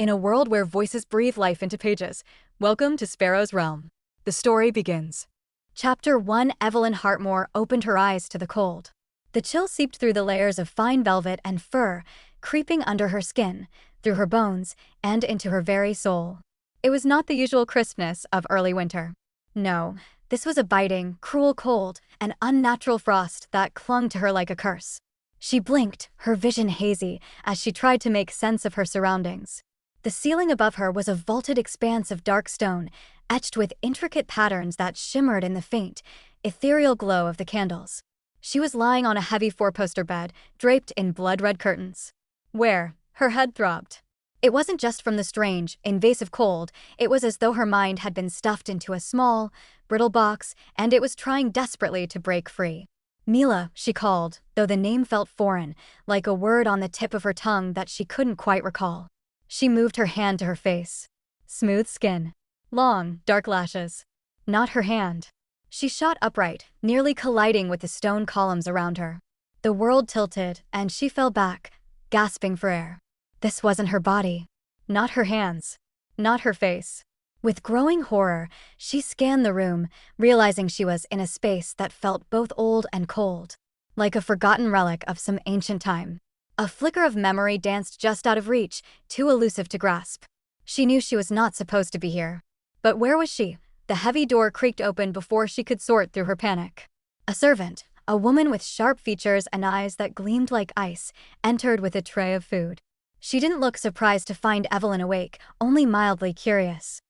In a world where voices breathe life into pages, welcome to Sparrow's Realm. The story begins. Chapter 1. Evelyn Hartmoor opened her eyes to the cold. The chill seeped through the layers of fine velvet and fur, creeping under her skin, through her bones, and into her very soul. It was not the usual crispness of early winter. No, this was a biting, cruel cold, an unnatural frost that clung to her like a curse. She blinked, her vision hazy, as she tried to make sense of her surroundings. The ceiling above her was a vaulted expanse of dark stone, etched with intricate patterns that shimmered in the faint, ethereal glow of the candles. She was lying on a heavy four-poster bed, draped in blood-red curtains. Her head throbbed. It wasn't just from the strange, invasive cold, it was as though her mind had been stuffed into a small, brittle box, and it was trying desperately to break free. "Mila," she called, though the name felt foreign, like a word on the tip of her tongue that she couldn't quite recall. She moved her hand to her face. Smooth skin. Long, dark lashes. Not her hand. She shot upright, nearly colliding with the stone columns around her. The world tilted, and she fell back, gasping for air. This wasn't her body. Not her hands. Not her face. With growing horror, she scanned the room, realizing she was in a space that felt both old and cold, like a forgotten relic of some ancient time. A flicker of memory danced just out of reach, too elusive to grasp. She knew she was not supposed to be here. But where was she? The heavy door creaked open before she could sort through her panic. A servant, a woman with sharp features and eyes that gleamed like ice, entered with a tray of food. She didn't look surprised to find Evelyn awake, only mildly curious.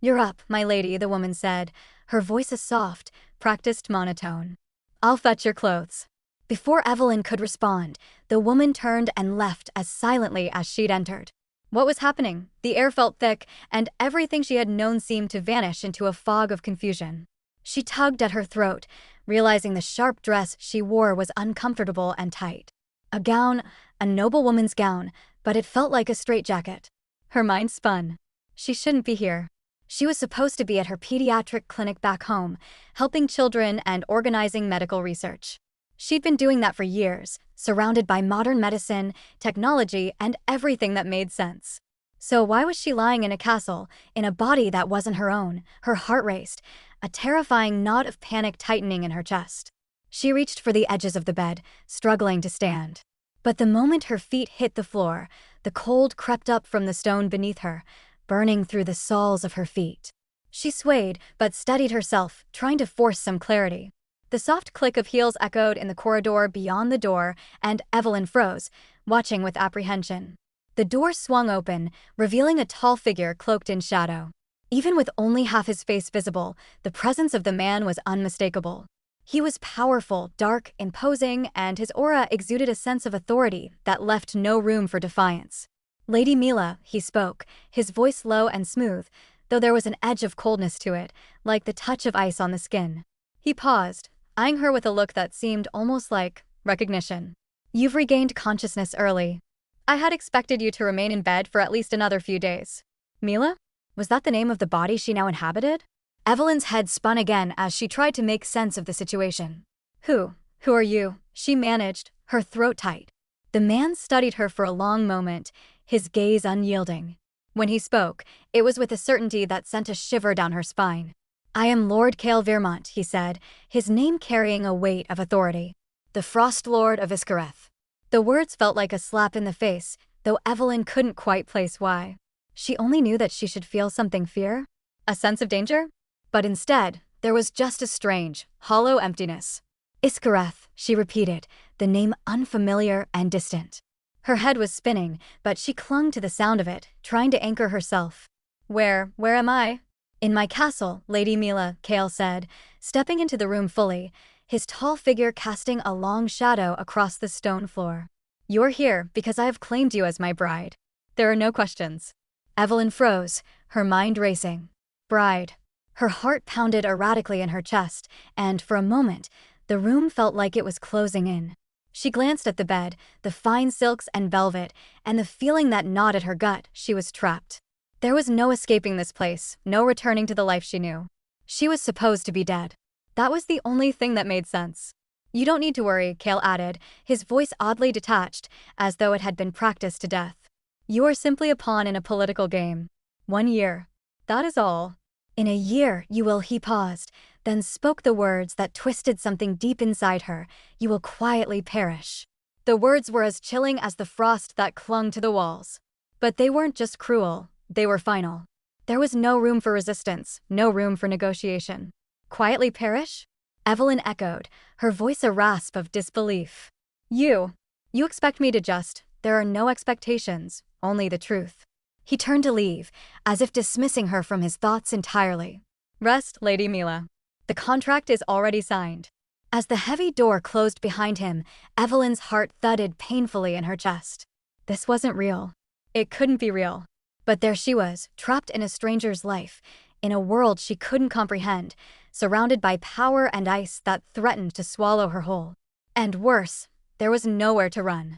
You're up, my lady," the woman said, her voice a soft, practiced monotone. "I'll fetch your clothes." Before Evelyn could respond, the woman turned and left as silently as she'd entered. What was happening? The air felt thick, and everything she had known seemed to vanish into a fog of confusion. She tugged at her throat, realizing the sharp dress she wore was uncomfortable and tight. A gown, a noblewoman's gown, but it felt like a straitjacket. Her mind spun. She shouldn't be here. She was supposed to be at her pediatric clinic back home, helping children and organizing medical research. She'd been doing that for years, surrounded by modern medicine, technology, and everything that made sense. So why was she lying in a castle, in a body that wasn't her own? Her heart raced, a terrifying knot of panic tightening in her chest. She reached for the edges of the bed, struggling to stand. But the moment her feet hit the floor, the cold crept up from the stone beneath her, burning through the soles of her feet. She swayed, but steadied herself, trying to force some clarity. The soft click of heels echoed in the corridor beyond the door, and Evelyn froze, watching with apprehension. The door swung open, revealing a tall figure cloaked in shadow. Even with only half his face visible, the presence of the man was unmistakable. He was powerful, dark, imposing, and his aura exuded a sense of authority that left no room for defiance. "Lady Mila," he spoke, his voice low and smooth, though there was an edge of coldness to it, like the touch of ice on the skin. He paused, eyeing her with a look that seemed almost like recognition. "You've regained consciousness early. I had expected you to remain in bed for at least another few days." Mila? Was that the name of the body she now inhabited? Evelyn's head spun again as she tried to make sense of the situation. Who are you?" she managed, her throat tight. The man studied her for a long moment, his gaze unyielding. When he spoke, it was with a certainty that sent a shiver down her spine. "I am Lord Kael Viremont," he said, his name carrying a weight of authority. "The Frostlord of Iskareth." The words felt like a slap in the face, though Evelyn couldn't quite place why. She only knew that she should feel something fear? A sense of danger? But instead, there was just a strange, hollow emptiness. "Iskareth," she repeated, the name unfamiliar and distant. Her head was spinning, but she clung to the sound of it, trying to anchor herself. Where am I?" "In my castle," Lady Mila," Kael said, stepping into the room fully, his tall figure casting a long shadow across the stone floor. "You're here because I have claimed you as my bride. There are no questions." Evelyn froze, her mind racing. Bride. Her heart pounded erratically in her chest, and for a moment, the room felt like it was closing in. She glanced at the bed, the fine silks and velvet, and the feeling that gnawed at her gut. She was trapped. There was no escaping this place, no returning to the life she knew. She was supposed to be dead. That was the only thing that made sense. "You don't need to worry," Kael added, his voice oddly detached, as though it had been practiced to death. You are simply a pawn in a political game. 1 year. That is all. In a year, you will, he paused, then spoke the words that twisted something deep inside her, you will quietly perish. The words were as chilling as the frost that clung to the walls. But they weren't just cruel, they were final. There was no room for resistance, no room for negotiation. Quietly perish? Evelyn echoed, her voice a rasp of disbelief. You expect me to just, there are no expectations, only the truth. He turned to leave, as if dismissing her from his thoughts entirely. Rest, Lady Mila. The contract is already signed. As the heavy door closed behind him, Evelyn's heart thudded painfully in her chest. This wasn't real. It couldn't be real. But there she was, trapped in a stranger's life, in a world she couldn't comprehend, surrounded by power and ice that threatened to swallow her whole. And worse, there was nowhere to run.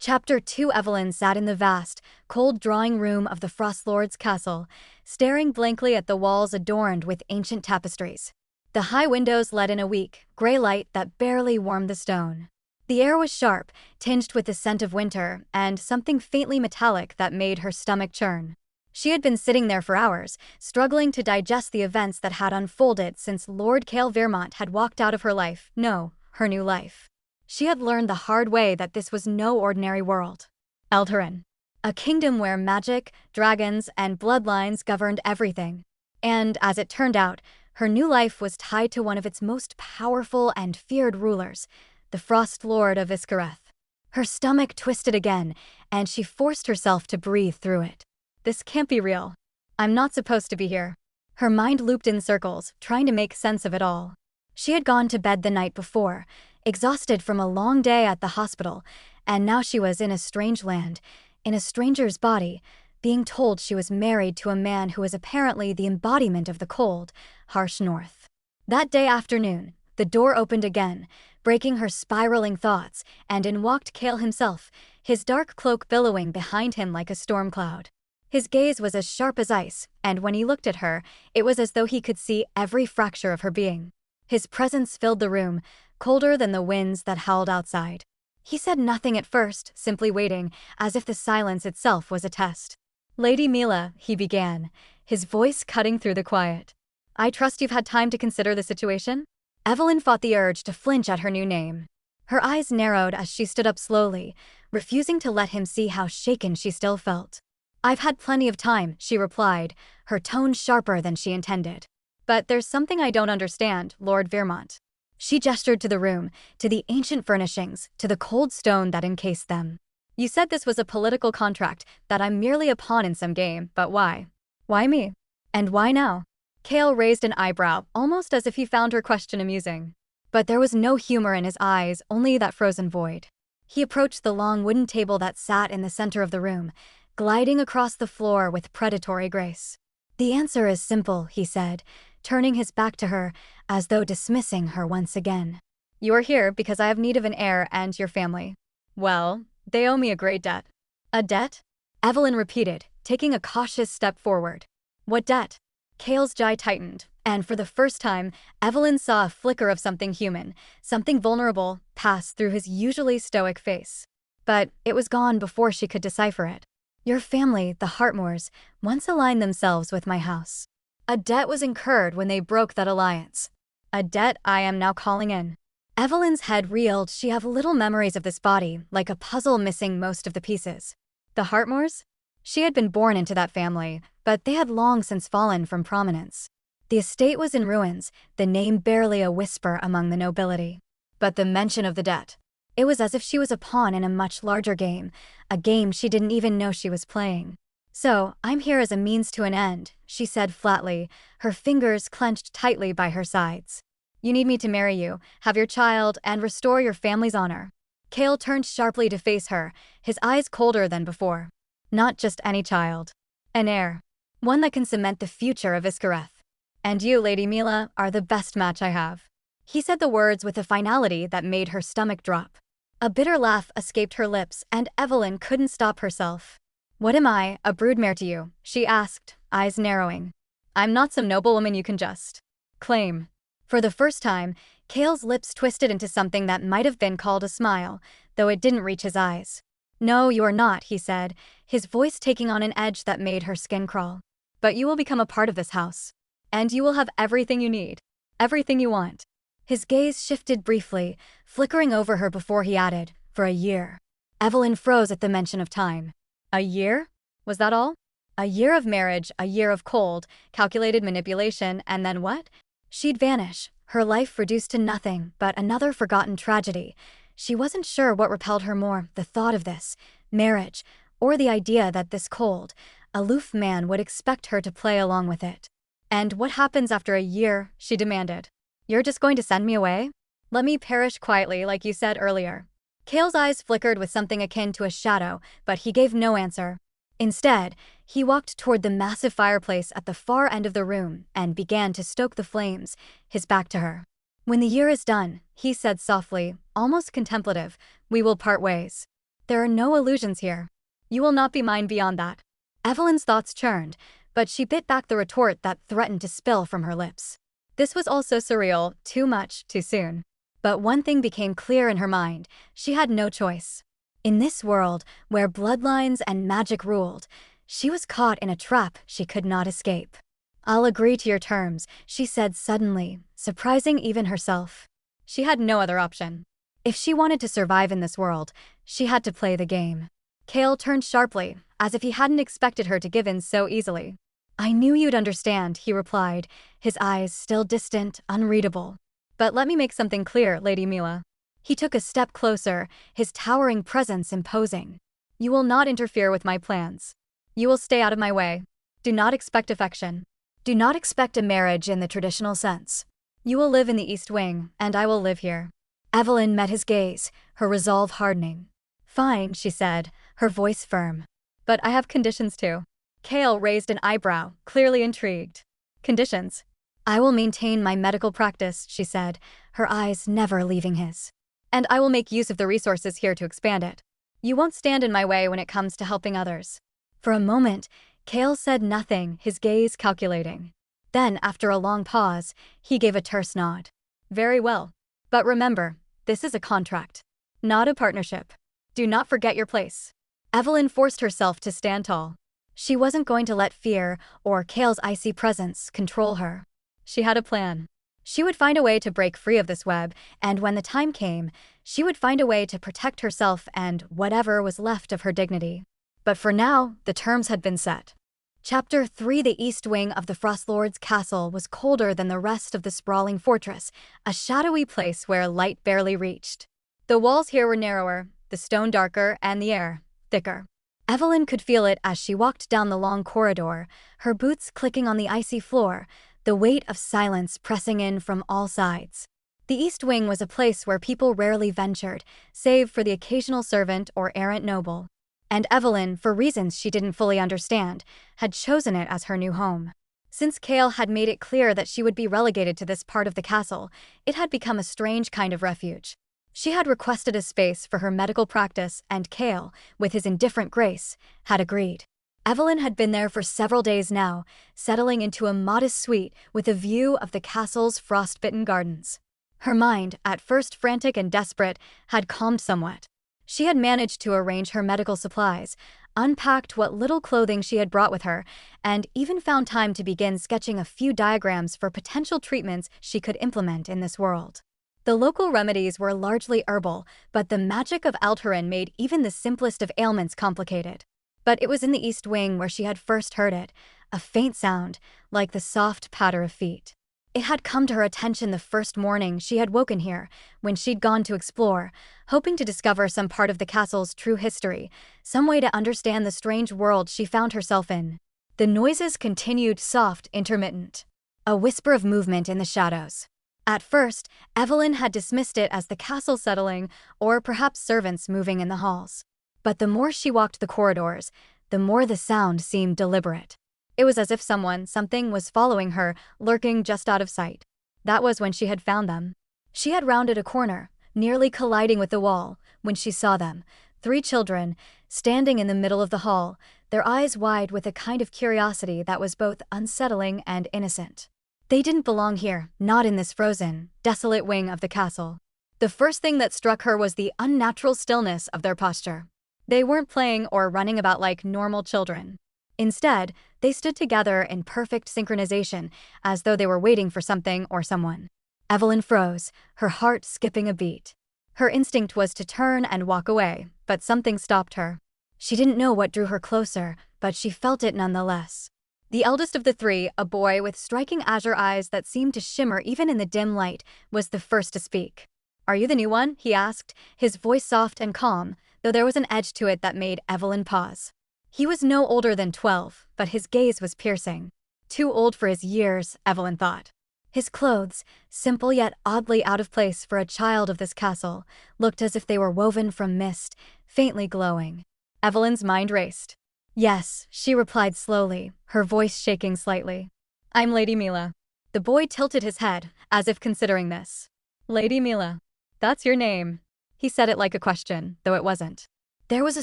Chapter 2. Evelyn sat in the vast, cold drawing room of the Frostlord's castle, staring blankly at the walls adorned with ancient tapestries. The high windows let in a weak, gray light that barely warmed the stone. The air was sharp, tinged with the scent of winter, and something faintly metallic that made her stomach churn. She had been sitting there for hours, struggling to digest the events that had unfolded since Lord Kael Viremont had walked out of her life, no, her new life. She had learned the hard way that this was no ordinary world. Eldharyn. A kingdom where magic, dragons, and bloodlines governed everything. And, as it turned out, her new life was tied to one of its most powerful and feared rulers, the Frostlord of Iskareth. Her stomach twisted again, and she forced herself to breathe through it. This can't be real. I'm not supposed to be here. Her mind looped in circles, trying to make sense of it all. She had gone to bed the night before, exhausted from a long day at the hospital, and now she was in a strange land, in a stranger's body, being told she was married to a man who was apparently the embodiment of the cold, harsh north. That day afternoon, the door opened again, breaking her spiraling thoughts, and in walked Kael himself, his dark cloak billowing behind him like a storm cloud. His gaze was as sharp as ice, and when he looked at her, it was as though he could see every fracture of her being. His presence filled the room, colder than the winds that howled outside. He said nothing at first, simply waiting, as if the silence itself was a test. Lady Mila, he began, his voice cutting through the quiet. I trust you've had time to consider the situation? Evelyn fought the urge to flinch at her new name. Her eyes narrowed as she stood up slowly, refusing to let him see how shaken she still felt. I've had plenty of time, she replied, her tone sharper than she intended. But there's something I don't understand, Lord Viremont. She gestured to the room, to the ancient furnishings, to the cold stone that encased them. You said this was a political contract, that I'm merely a pawn in some game, but why? Why me? And why now? Kael raised an eyebrow, almost as if he found her question amusing. But there was no humor in his eyes, only that frozen void. He approached the long wooden table that sat in the center of the room, gliding across the floor with predatory grace. The answer is simple, he said, turning his back to her, as though dismissing her once again. You are here because I have need of an heir and your family. Well, they owe me a great debt. A debt? Evelyn repeated, taking a cautious step forward. What debt? Kael's jaw tightened, and for the first time, Evelyn saw a flicker of something human, something vulnerable, pass through his usually stoic face. But it was gone before she could decipher it. Your family, the Hartmoors, once aligned themselves with my house. A debt was incurred when they broke that alliance. A debt I am now calling in. Evelyn's head reeled. She had little memories of this body, like a puzzle missing most of the pieces. The Hartmoors? She had been born into that family, but they had long since fallen from prominence. The estate was in ruins, the name barely a whisper among the nobility. But the mention of the debt. It was as if she was a pawn in a much larger game, a game she didn't even know she was playing. So, I'm here as a means to an end, she said flatly, her fingers clenched tightly by her sides. You need me to marry you, have your child, and restore your family's honor. Kael turned sharply to face her, his eyes colder than before. Not just any child. An heir. One that can cement the future of Iskareth. And you, Lady Mila, are the best match I have. He said the words with a finality that made her stomach drop. A bitter laugh escaped her lips, and Evelyn couldn't stop herself. What am I, a broodmare to you? She asked, eyes narrowing. I'm not some noblewoman you can just claim. For the first time, Kael's lips twisted into something that might have been called a smile, though it didn't reach his eyes. "No, you are not," he said, his voice taking on an edge that made her skin crawl. "But you will become a part of this house. And you will have everything you need. Everything you want." His gaze shifted briefly, flickering over her before he added, "For a year." Evelyn froze at the mention of time. A year? Was that all? A year of marriage, a year of cold, calculated manipulation, and then what? She'd vanish, her life reduced to nothing but another forgotten tragedy. She wasn't sure what repelled her more, the thought of this, marriage, or the idea that this cold, aloof man would expect her to play along with it. "And what happens after a year?" she demanded. "You're just going to send me away? Let me perish quietly like you said earlier." Kael's eyes flickered with something akin to a shadow, but he gave no answer. Instead, he walked toward the massive fireplace at the far end of the room and began to stoke the flames, his back to her. "When the year is done," he said softly, almost contemplative, "we will part ways. There are no illusions here. You will not be mine beyond that." Evelyn's thoughts churned, but she bit back the retort that threatened to spill from her lips. This was also surreal, too much, too soon. But one thing became clear in her mind: she had no choice. In this world, where bloodlines and magic ruled, she was caught in a trap she could not escape. "I'll agree to your terms," she said suddenly, surprising even herself. She had no other option. If she wanted to survive in this world, she had to play the game. Kael turned sharply, as if he hadn't expected her to give in so easily. "I knew you'd understand," he replied, his eyes still distant, unreadable. "But let me make something clear, Lady Mila." He took a step closer, his towering presence imposing. "You will not interfere with my plans. You will stay out of my way. Do not expect affection. Do not expect a marriage in the traditional sense. You will live in the East Wing, and I will live here." Evelyn met his gaze, her resolve hardening. "Fine," she said, her voice firm. "But I have conditions too." Kael raised an eyebrow, clearly intrigued. "Conditions?" "I will maintain my medical practice," she said, her eyes never leaving his. "And I will make use of the resources here to expand it. You won't stand in my way when it comes to helping others." For a moment, Kael said nothing, his gaze calculating. Then, after a long pause, he gave a terse nod. "Very well. But remember, this is a contract, not a partnership. Do not forget your place." Evelyn forced herself to stand tall. She wasn't going to let fear, or Kael's icy presence, control her. She had a plan. She would find a way to break free of this web, and when the time came, she would find a way to protect herself and whatever was left of her dignity. But for now, the terms had been set. Chapter 3: The East Wing of the Frostlord's castle was colder than the rest of the sprawling fortress, a shadowy place where light barely reached. The walls here were narrower, the stone darker, and the air thicker. Evelyn could feel it as she walked down the long corridor, her boots clicking on the icy floor, the weight of silence pressing in from all sides. The East Wing was a place where people rarely ventured, save for the occasional servant or errant noble. And Evelyn, for reasons she didn't fully understand, had chosen it as her new home. Since Kael had made it clear that she would be relegated to this part of the castle, it had become a strange kind of refuge. She had requested a space for her medical practice, and Kael, with his indifferent grace, had agreed. Evelyn had been there for several days now, settling into a modest suite with a view of the castle's frostbitten gardens. Her mind, at first frantic and desperate, had calmed somewhat. She had managed to arrange her medical supplies, unpacked what little clothing she had brought with her, and even found time to begin sketching a few diagrams for potential treatments she could implement in this world. The local remedies were largely herbal, but the magic of Eldharyn made even the simplest of ailments complicated. But it was in the East Wing where she had first heard it, a faint sound, like the soft patter of feet. It had come to her attention the first morning she had woken here, when she'd gone to explore, hoping to discover some part of the castle's true history, some way to understand the strange world she found herself in. The noises continued, soft, intermittent. A whisper of movement in the shadows. At first, Evelyn had dismissed it as the castle settling, or perhaps servants moving in the halls. But the more she walked the corridors, the more the sound seemed deliberate. It was as if something was following her, lurking just out of sight. That was when she had found them. She had rounded a corner, nearly colliding with the wall, when she saw them, 3 children, standing in the middle of the hall, their eyes wide with a kind of curiosity that was both unsettling and innocent. They didn't belong here, not in this frozen, desolate wing of the castle. The first thing that struck her was the unnatural stillness of their posture. They weren't playing or running about like normal children. Instead, they stood together in perfect synchronization, as though they were waiting for something or someone. Evelyn froze, her heart skipping a beat. Her instinct was to turn and walk away, but something stopped her. She didn't know what drew her closer, but she felt it nonetheless. The eldest of the three, a boy with striking azure eyes that seemed to shimmer even in the dim light, was the first to speak. "Are you the new one?" he asked, his voice soft and calm, though there was an edge to it that made Evelyn pause. He was no older than 12, but his gaze was piercing. Too old for his years, Evelyn thought. His clothes, simple yet oddly out of place for a child of this castle, looked as if they were woven from mist, faintly glowing. Evelyn's mind raced. "Yes," she replied slowly, her voice shaking slightly. "I'm Lady Mila." The boy tilted his head, as if considering this. "Lady Mila. That's your name." He said it like a question, though it wasn't. There was a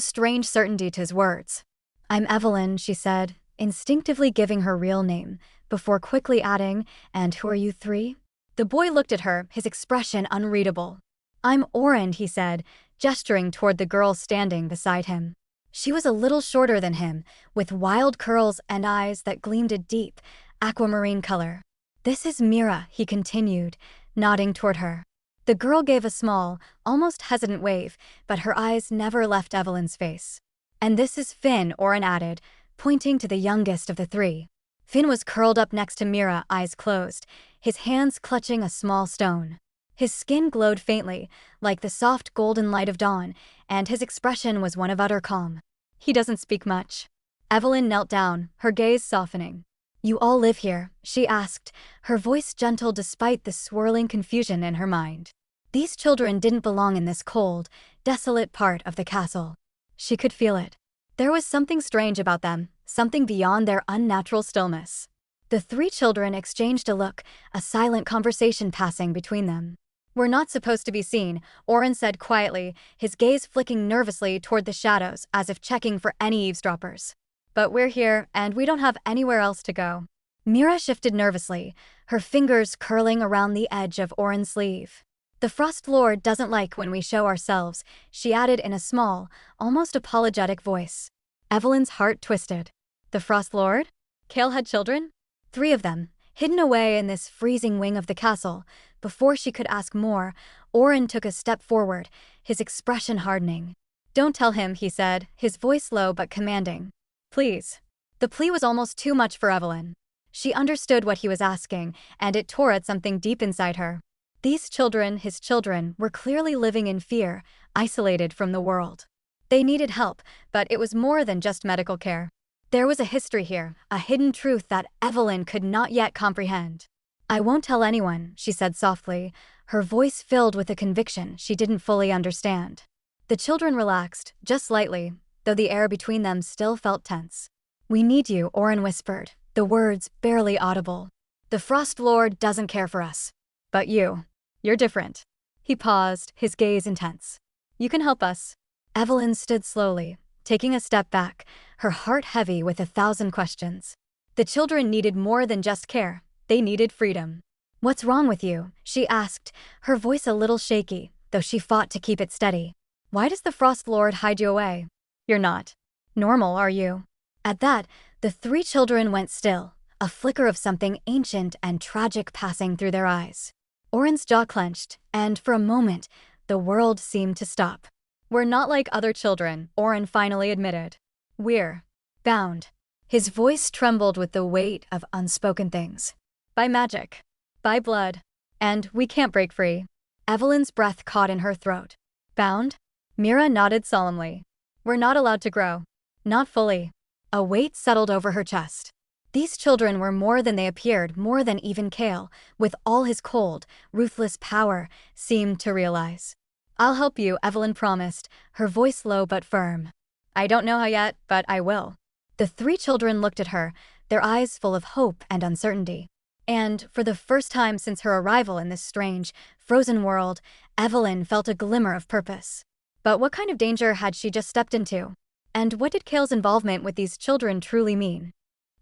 strange certainty to his words. "I'm Evelyn," she said, instinctively giving her real name, before quickly adding, "And who are you three?" The boy looked at her, his expression unreadable. "I'm Auroras," he said, gesturing toward the girl standing beside him. She was a little shorter than him, with wild curls and eyes that gleamed a deep, aquamarine color. "This is Mira," he continued, nodding toward her. The girl gave a small, almost hesitant wave, but her eyes never left Evelyn's face. "And this is Finn," Auroras added, pointing to the youngest of the three. Finn was curled up next to Mira, eyes closed, his hands clutching a small stone. His skin glowed faintly, like the soft golden light of dawn, and his expression was one of utter calm. "He doesn't speak much." Evelyn knelt down, her gaze softening. "You all live here?" she asked, her voice gentle despite the swirling confusion in her mind. These children didn't belong in this cold, desolate part of the castle. She could feel it. There was something strange about them, something beyond their unnatural stillness. The three children exchanged a look, a silent conversation passing between them. "We're not supposed to be seen," Auroras said quietly, his gaze flicking nervously toward the shadows as if checking for any eavesdroppers. "But we're here, and we don't have anywhere else to go." Mira shifted nervously, her fingers curling around the edge of Auroras' sleeve. "The Frostlord doesn't like when we show ourselves," she added in a small, almost apologetic voice. Evelyn's heart twisted. The Frostlord? Kael had children? 3 of them, hidden away in this freezing wing of the castle. Before she could ask more, Auroras took a step forward, his expression hardening. "Don't tell him," he said, his voice low but commanding. "Please." The plea was almost too much for Evelyn. She understood what he was asking, and it tore at something deep inside her. These children, his children, were clearly living in fear, isolated from the world. They needed help, but it was more than just medical care. There was a history here, a hidden truth that Evelyn could not yet comprehend. "I won't tell anyone," she said softly, her voice filled with a conviction she didn't fully understand. The children relaxed, just slightly, though the air between them still felt tense. "We need you," Auroras whispered, the words barely audible. "The Frostlord doesn't care for us. But you're different." He paused, his gaze intense. "You can help us." Evelyn stood slowly, taking a step back, her heart heavy with 1,000 questions. The children needed more than just care. They needed freedom. "What's wrong with you?" she asked, her voice a little shaky, though she fought to keep it steady. "Why does the Frostlord hide you away? You're not normal, are you?" At that, the 3 children went still, a flicker of something ancient and tragic passing through their eyes. Auroras' jaw clenched, and for a moment, the world seemed to stop. "We're not like other children," Auroras finally admitted. "We're bound." His voice trembled with the weight of unspoken things. "By magic. By blood. And we can't break free." Evelyn's breath caught in her throat. "Bound?" Mira nodded solemnly. "We're not allowed to grow. Not fully." A weight settled over her chest. These children were more than they appeared, more than even Kael, with all his cold, ruthless power, seemed to realize. "I'll help you," Evelyn promised, her voice low but firm. "I don't know how yet, but I will." The 3 children looked at her, their eyes full of hope and uncertainty. And, for the first time since her arrival in this strange, frozen world, Evelyn felt a glimmer of purpose. But what kind of danger had she just stepped into? And what did Kael's involvement with these children truly mean?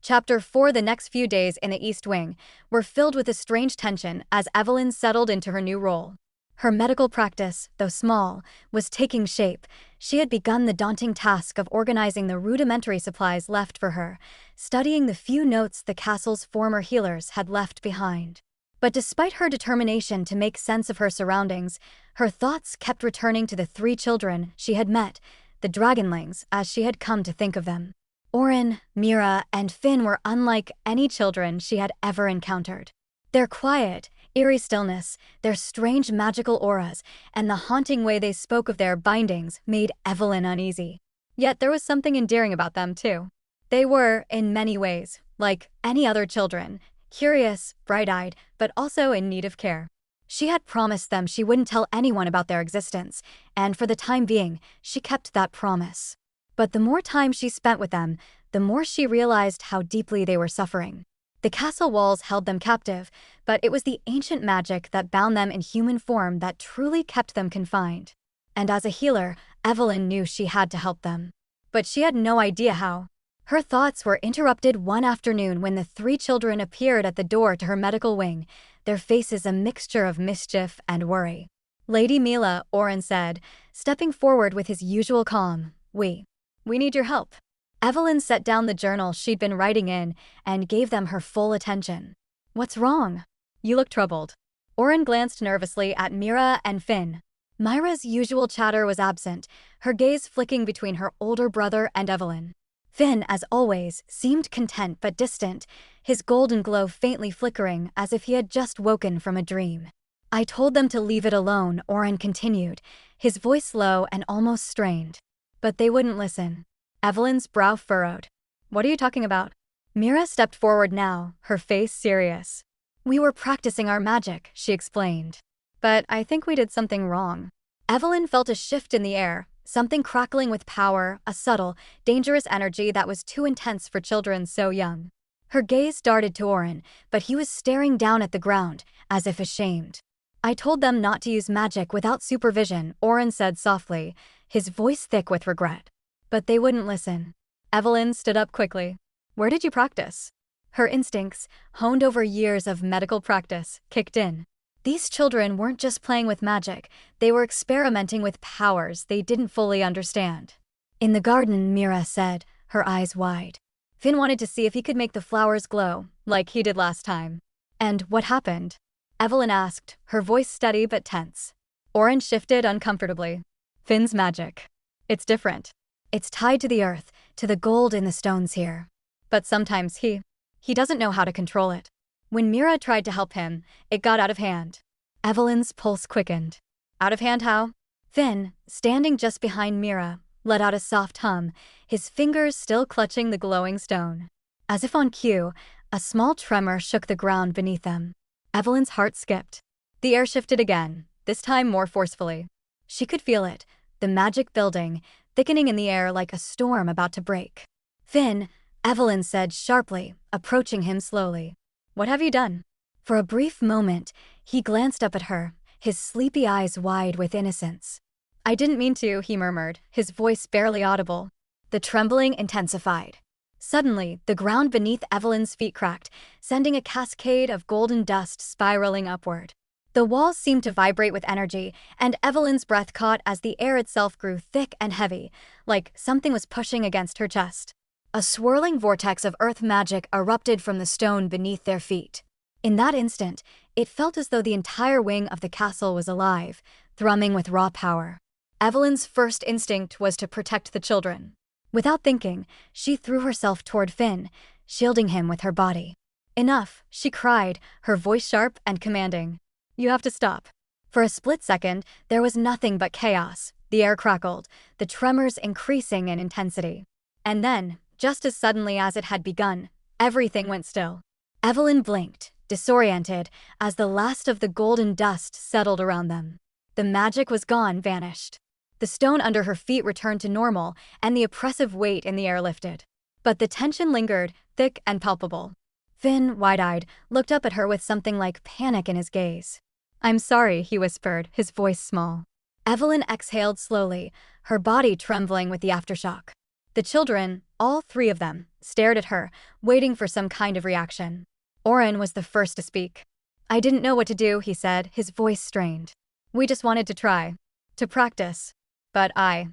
Chapter 4. The next few days in the East Wing were filled with a strange tension as Evelyn settled into her new role. Her medical practice, though small, was taking shape. She had begun the daunting task of organizing the rudimentary supplies left for her, studying the few notes the castle's former healers had left behind. But despite her determination to make sense of her surroundings, her thoughts kept returning to the 3 children she had met, the dragonlings as she had come to think of them. Auroras, Mira, and Finn were unlike any children she had ever encountered. Their quiet, eerie stillness, their strange magical auras, and the haunting way they spoke of their bindings made Evelyn uneasy. Yet there was something endearing about them, too. They were, in many ways, like any other children, curious, bright-eyed, but also in need of care. She had promised them she wouldn't tell anyone about their existence, and for the time being, she kept that promise. But the more time she spent with them, the more she realized how deeply they were suffering. The castle walls held them captive, but it was the ancient magic that bound them in human form that truly kept them confined. And as a healer, Evelyn knew she had to help them. But she had no idea how. Her thoughts were interrupted one afternoon when the 3 children appeared at the door to her medical wing, their faces a mixture of mischief and worry. "Lady Mila," Auroras said, stepping forward with his usual calm, We need your help." Evelyn set down the journal she'd been writing in and gave them her full attention. "What's wrong? You look troubled." Auroras glanced nervously at Mira and Finn. Myra's usual chatter was absent, her gaze flicking between her older brother and Evelyn. Finn, as always, seemed content but distant, his golden glow faintly flickering as if he had just woken from a dream. "I told them to leave it alone," Auroras continued, his voice low and almost strained. "But they wouldn't listen." Evelyn's brow furrowed. "What are you talking about?" Mira stepped forward now, her face serious. "We were practicing our magic," she explained. "But I think we did something wrong." Evelyn felt a shift in the air, something crackling with power, a subtle, dangerous energy that was too intense for children so young. Her gaze darted to Auroras, but he was staring down at the ground, as if ashamed. "I told them not to use magic without supervision," Auroras said softly, his voice thick with regret. "But they wouldn't listen." Evelyn stood up quickly. "Where did you practice?" Her instincts, honed over years of medical practice, kicked in. These children weren't just playing with magic, they were experimenting with powers they didn't fully understand. "In the garden," Mira said, her eyes wide. "Finn wanted to see if he could make the flowers glow, like he did last time." "And what happened?" Evelyn asked, her voice steady but tense. Auroras shifted uncomfortably. "Finn's magic. It's different. It's tied to the earth, to the gold in the stones here. But sometimes he doesn't know how to control it. When Mira tried to help him, it got out of hand." Evelyn's pulse quickened. "Out of hand how?" Finn, standing just behind Mira, let out a soft hum, his fingers still clutching the glowing stone. As if on cue, a small tremor shook the ground beneath them. Evelyn's heart skipped. The air shifted again, this time more forcefully. She could feel it, the magic building, thickening in the air like a storm about to break. "Finn," Evelyn said sharply, approaching him slowly. "What have you done?" For a brief moment, he glanced up at her, his sleepy eyes wide with innocence. "I didn't mean to," he murmured, his voice barely audible. The trembling intensified. Suddenly, the ground beneath Evelyn's feet cracked, sending a cascade of golden dust spiraling upward. The walls seemed to vibrate with energy, and Evelyn's breath caught as the air itself grew thick and heavy, like something was pushing against her chest. A swirling vortex of earth magic erupted from the stone beneath their feet. In that instant, it felt as though the entire wing of the castle was alive, thrumming with raw power. Evelyn's first instinct was to protect the children. Without thinking, she threw herself toward Finn, shielding him with her body. "Enough," she cried, her voice sharp and commanding. "You have to stop." For a split second, there was nothing but chaos. The air crackled, the tremors increasing in intensity. And then, just as suddenly as it had begun, everything went still. Evelyn blinked, disoriented, as the last of the golden dust settled around them. The magic was gone, vanished. The stone under her feet returned to normal, and the oppressive weight in the air lifted. But the tension lingered, thick and palpable. Finn, wide-eyed, looked up at her with something like panic in his gaze. "I'm sorry," he whispered, his voice small. Evelyn exhaled slowly, her body trembling with the aftershock. The children, all 3 of them, stared at her, waiting for some kind of reaction. Auroras was the first to speak. "I didn't know what to do," he said, his voice strained. We just wanted to try. To practice. But I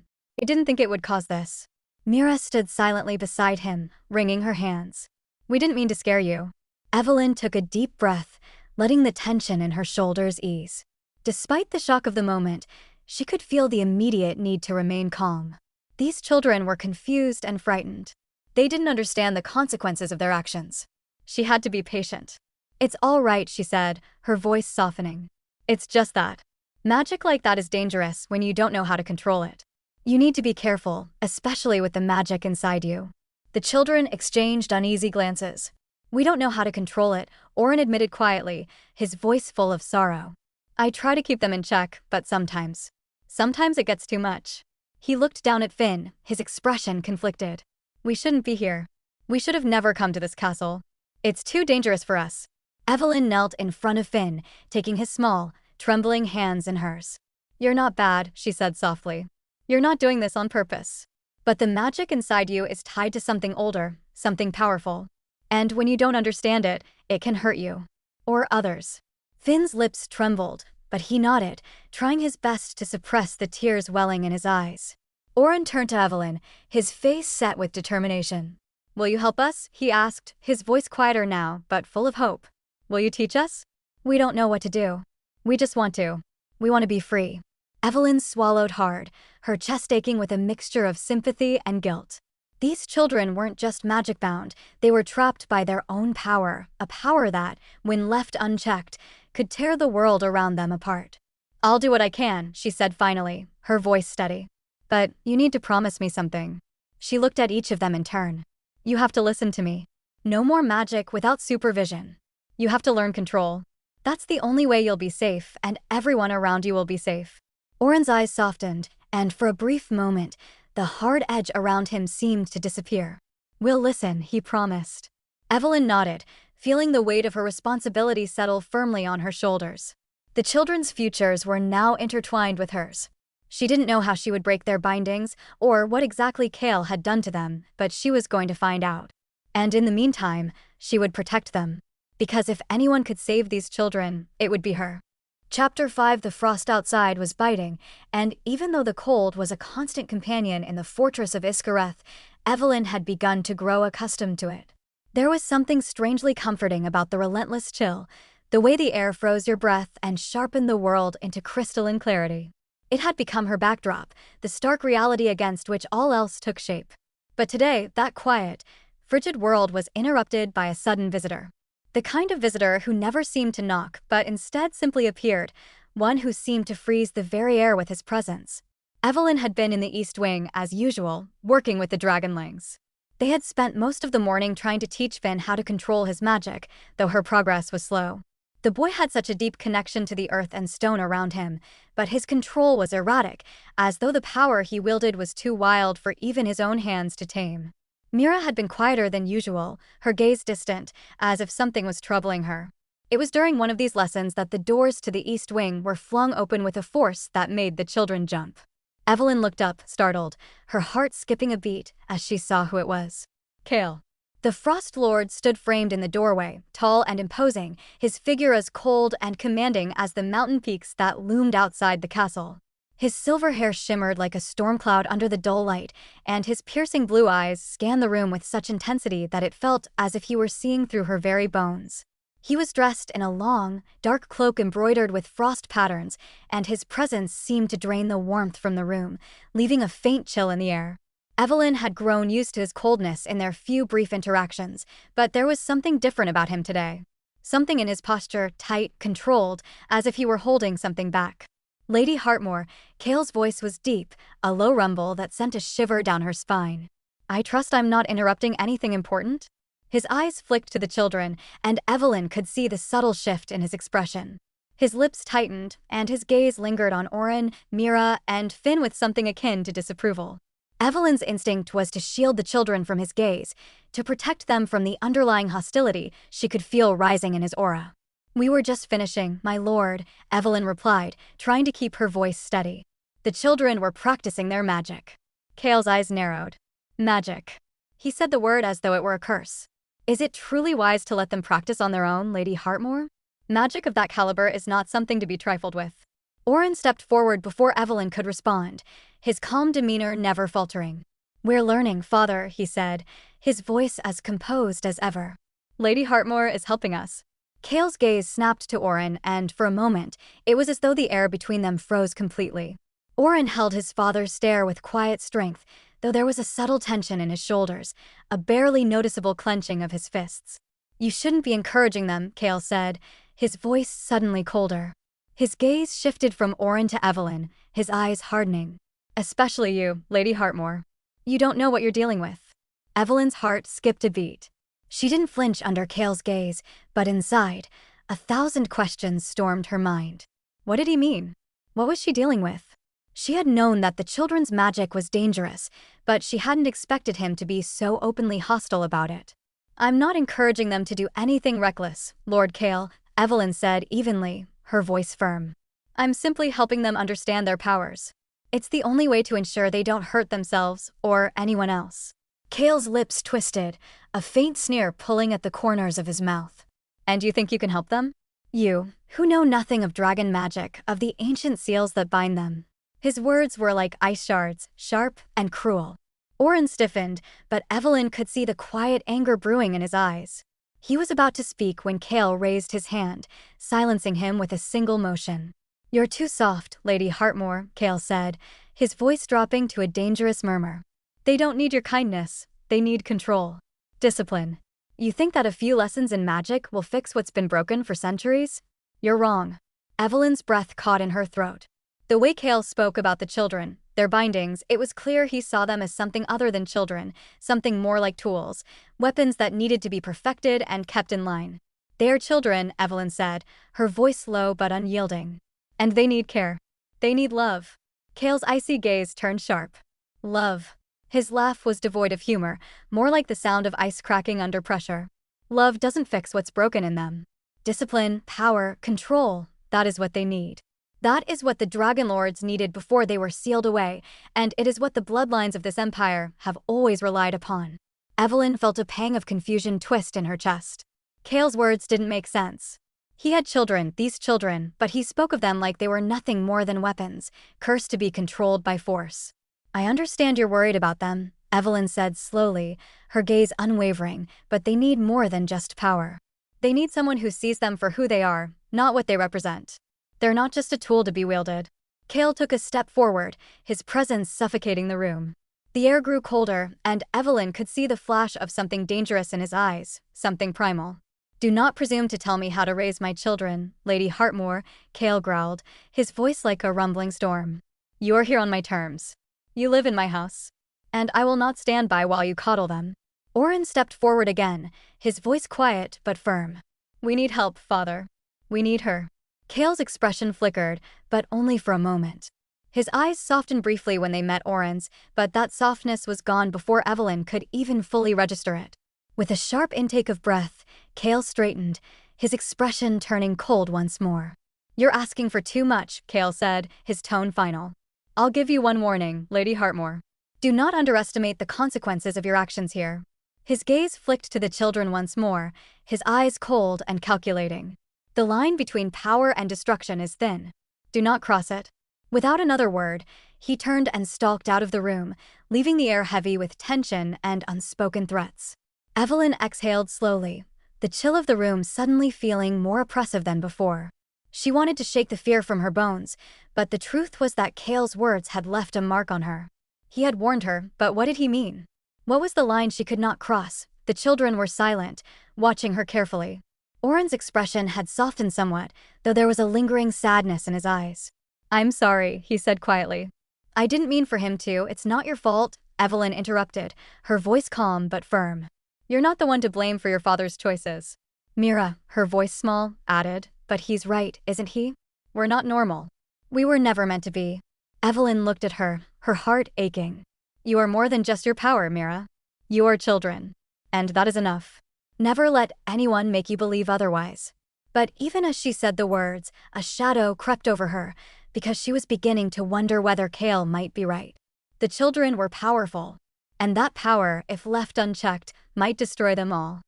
didn't think it would cause this. Mira stood silently beside him, wringing her hands. We didn't mean to scare you. Evelyn took a deep breath, letting the tension in her shoulders ease. Despite the shock of the moment, she could feel the immediate need to remain calm. These children were confused and frightened. They didn't understand the consequences of their actions. She had to be patient. It's all right, she said, her voice softening. It's just that. Magic like that is dangerous when you don't know how to control it. You need to be careful, especially with the magic inside you. The children exchanged uneasy glances. We don't know how to control it, Oren admitted quietly, his voice full of sorrow. I try to keep them in check, but sometimes it gets too much. He looked down at Finn, his expression conflicted. We shouldn't be here. We should have never come to this castle. It's too dangerous for us. Evelyn knelt in front of Finn, taking his small, trembling hands in hers. You're not bad, she said softly. You're not doing this on purpose. But the magic inside you is tied to something older, something powerful. And when you don't understand it, it can hurt you. Or others. Finn's lips trembled, but he nodded, trying his best to suppress the tears welling in his eyes. Oren turned to Evelyn, his face set with determination. Will you help us? He asked, his voice quieter now, but full of hope. Will you teach us? We don't know what to do. We just want to. We want to be free. Evelyn swallowed hard, her chest aching with a mixture of sympathy and guilt. These children weren't just magic-bound, they were trapped by their own power, a power that, when left unchecked, could tear the world around them apart. I'll do what I can, she said finally, her voice steady. But you need to promise me something. She looked at each of them in turn. You have to listen to me. No more magic without supervision. You have to learn control. That's the only way you'll be safe, and everyone around you will be safe. Oren's eyes softened, and for a brief moment, the hard edge around him seemed to disappear. We'll listen, he promised. Evelyn nodded, feeling the weight of her responsibility settle firmly on her shoulders. The children's futures were now intertwined with hers. She didn't know how she would break their bindings, or what exactly Kael had done to them, but she was going to find out. And in the meantime, she would protect them. Because if anyone could save these children, it would be her. Chapter 5. The frost outside was biting, and even though the cold was a constant companion in the fortress of Iskareth, Evelyn had begun to grow accustomed to it. There was something strangely comforting about the relentless chill, the way the air froze your breath and sharpened the world into crystalline clarity. It had become her backdrop, the stark reality against which all else took shape. But today, that quiet, frigid world was interrupted by a sudden visitor. The kind of visitor who never seemed to knock, but instead simply appeared, one who seemed to freeze the very air with his presence. Evelyn had been in the East Wing, as usual, working with the dragonlings. They had spent most of the morning trying to teach Finn how to control his magic, though her progress was slow. The boy had such a deep connection to the earth and stone around him, but his control was erratic, as though the power he wielded was too wild for even his own hands to tame. Mira had been quieter than usual, her gaze distant, as if something was troubling her. It was during one of these lessons that the doors to the East Wing were flung open with a force that made the children jump. Evelyn looked up, startled, her heart skipping a beat as she saw who it was. Kael. The Frostlord stood framed in the doorway, tall and imposing, his figure as cold and commanding as the mountain peaks that loomed outside the castle. His silver hair shimmered like a storm cloud under the dull light, and his piercing blue eyes scanned the room with such intensity that it felt as if he were seeing through her very bones. He was dressed in a long, dark cloak embroidered with frost patterns, and his presence seemed to drain the warmth from the room, leaving a faint chill in the air. Evelyn had grown used to his coldness in their few brief interactions, but there was something different about him today. Something in his posture, tight, controlled, as if he were holding something back. Lady Hartmoor, Kael's voice was deep, a low rumble that sent a shiver down her spine. I trust I'm not interrupting anything important? His eyes flicked to the children, and Evelyn could see the subtle shift in his expression. His lips tightened, and his gaze lingered on Oren, Mira, and Finn with something akin to disapproval. Evelyn's instinct was to shield the children from his gaze, to protect them from the underlying hostility she could feel rising in his aura. We were just finishing, my lord, Evelyn replied, trying to keep her voice steady. The children were practicing their magic. Kael's eyes narrowed. Magic. He said the word as though it were a curse. Is it truly wise to let them practice on their own, Lady Hartmoor? Magic of that caliber is not something to be trifled with. Oren stepped forward before Evelyn could respond, his calm demeanor never faltering. "We're learning, father," he said, his voice as composed as ever. "Lady Hartmoor is helping us." Kael's gaze snapped to Oren, and for a moment, it was as though the air between them froze completely. Oren held his father's stare with quiet strength, though there was a subtle tension in his shoulders, a barely noticeable clenching of his fists. "You shouldn't be encouraging them," Kael said, his voice suddenly colder. His gaze shifted from Oren to Evelyn, his eyes hardening. "Especially you, Lady Hartmoor. You don't know what you're dealing with." Evelyn's heart skipped a beat. She didn't flinch under Kael's gaze, but inside, 1,000 questions stormed her mind. What did he mean? What was she dealing with? She had known that the children's magic was dangerous, but she hadn't expected him to be so openly hostile about it. "I'm not encouraging them to do anything reckless, Lord Kael," Evelyn said evenly, her voice firm. "I'm simply helping them understand their powers. It's the only way to ensure they don't hurt themselves or anyone else." Kael's lips twisted, a faint sneer pulling at the corners of his mouth. "And you think you can help them? You, who know nothing of dragon magic, of the ancient seals that bind them." His words were like ice shards, sharp and cruel. Oren stiffened, but Evelyn could see the quiet anger brewing in his eyes. He was about to speak when Kael raised his hand, silencing him with a single motion. "You're too soft, Lady Hartmoor," Kael said, his voice dropping to a dangerous murmur. "They don't need your kindness, they need control. Discipline. You think that a few lessons in magic will fix what's been broken for centuries? You're wrong." Evelyn's breath caught in her throat. The way Kael spoke about the children, their bindings, it was clear he saw them as something other than children, something more like tools, weapons that needed to be perfected and kept in line. "They're children," Evelyn said, her voice low but unyielding. "And they need care. They need love." Kael's icy gaze turned sharp. "Love." His laugh was devoid of humor, more like the sound of ice cracking under pressure. "Love doesn't fix what's broken in them. Discipline, power, control, that is what they need. That is what the Dragon Lords needed before they were sealed away, and it is what the bloodlines of this empire have always relied upon." Evelyn felt a pang of confusion twist in her chest. Kael's words didn't make sense. He had children, these children, but he spoke of them like they were nothing more than weapons, cursed to be controlled by force. "I understand you're worried about them," Evelyn said slowly, her gaze unwavering, "but they need more than just power. They need someone who sees them for who they are, not what they represent. They're not just a tool to be wielded." Kael took a step forward, his presence suffocating the room. The air grew colder, and Evelyn could see the flash of something dangerous in his eyes, something primal. "Do not presume to tell me how to raise my children, Lady Hartmoor," Kael growled, his voice like a rumbling storm. "You're here on my terms. You live in my house. And I will not stand by while you coddle them." Oren stepped forward again, his voice quiet but firm. "We need help, father. We need her." Kael's expression flickered, but only for a moment. His eyes softened briefly when they met Oren's, but that softness was gone before Evelyn could even fully register it. With a sharp intake of breath, Kael straightened, his expression turning cold once more. "You're asking for too much," Kael said, his tone final. "I'll give you one warning, Lady Hartmoor. Do not underestimate the consequences of your actions here." His gaze flicked to the children once more, his eyes cold and calculating. "The line between power and destruction is thin. Do not cross it." Without another word, he turned and stalked out of the room, leaving the air heavy with tension and unspoken threats. Evelyn exhaled slowly, the chill of the room suddenly feeling more oppressive than before. She wanted to shake the fear from her bones, but the truth was that Kael's words had left a mark on her. He had warned her, but what did he mean? What was the line she could not cross? The children were silent, watching her carefully. Oren's expression had softened somewhat, though there was a lingering sadness in his eyes. "I'm sorry," he said quietly. "I didn't mean for him to, it's not your fault," Evelyn interrupted, her voice calm but firm. "You're not the one to blame for your father's choices." Mira, her voice small, added, "But he's right, isn't he? We're not normal. We were never meant to be." Evelyn looked at her, her heart aching. "You are more than just your power, Mira. You are children. And that is enough. Never let anyone make you believe otherwise." But even as she said the words, a shadow crept over her, because she was beginning to wonder whether Kael might be right. The children were powerful, and that power, if left unchecked, might destroy them all.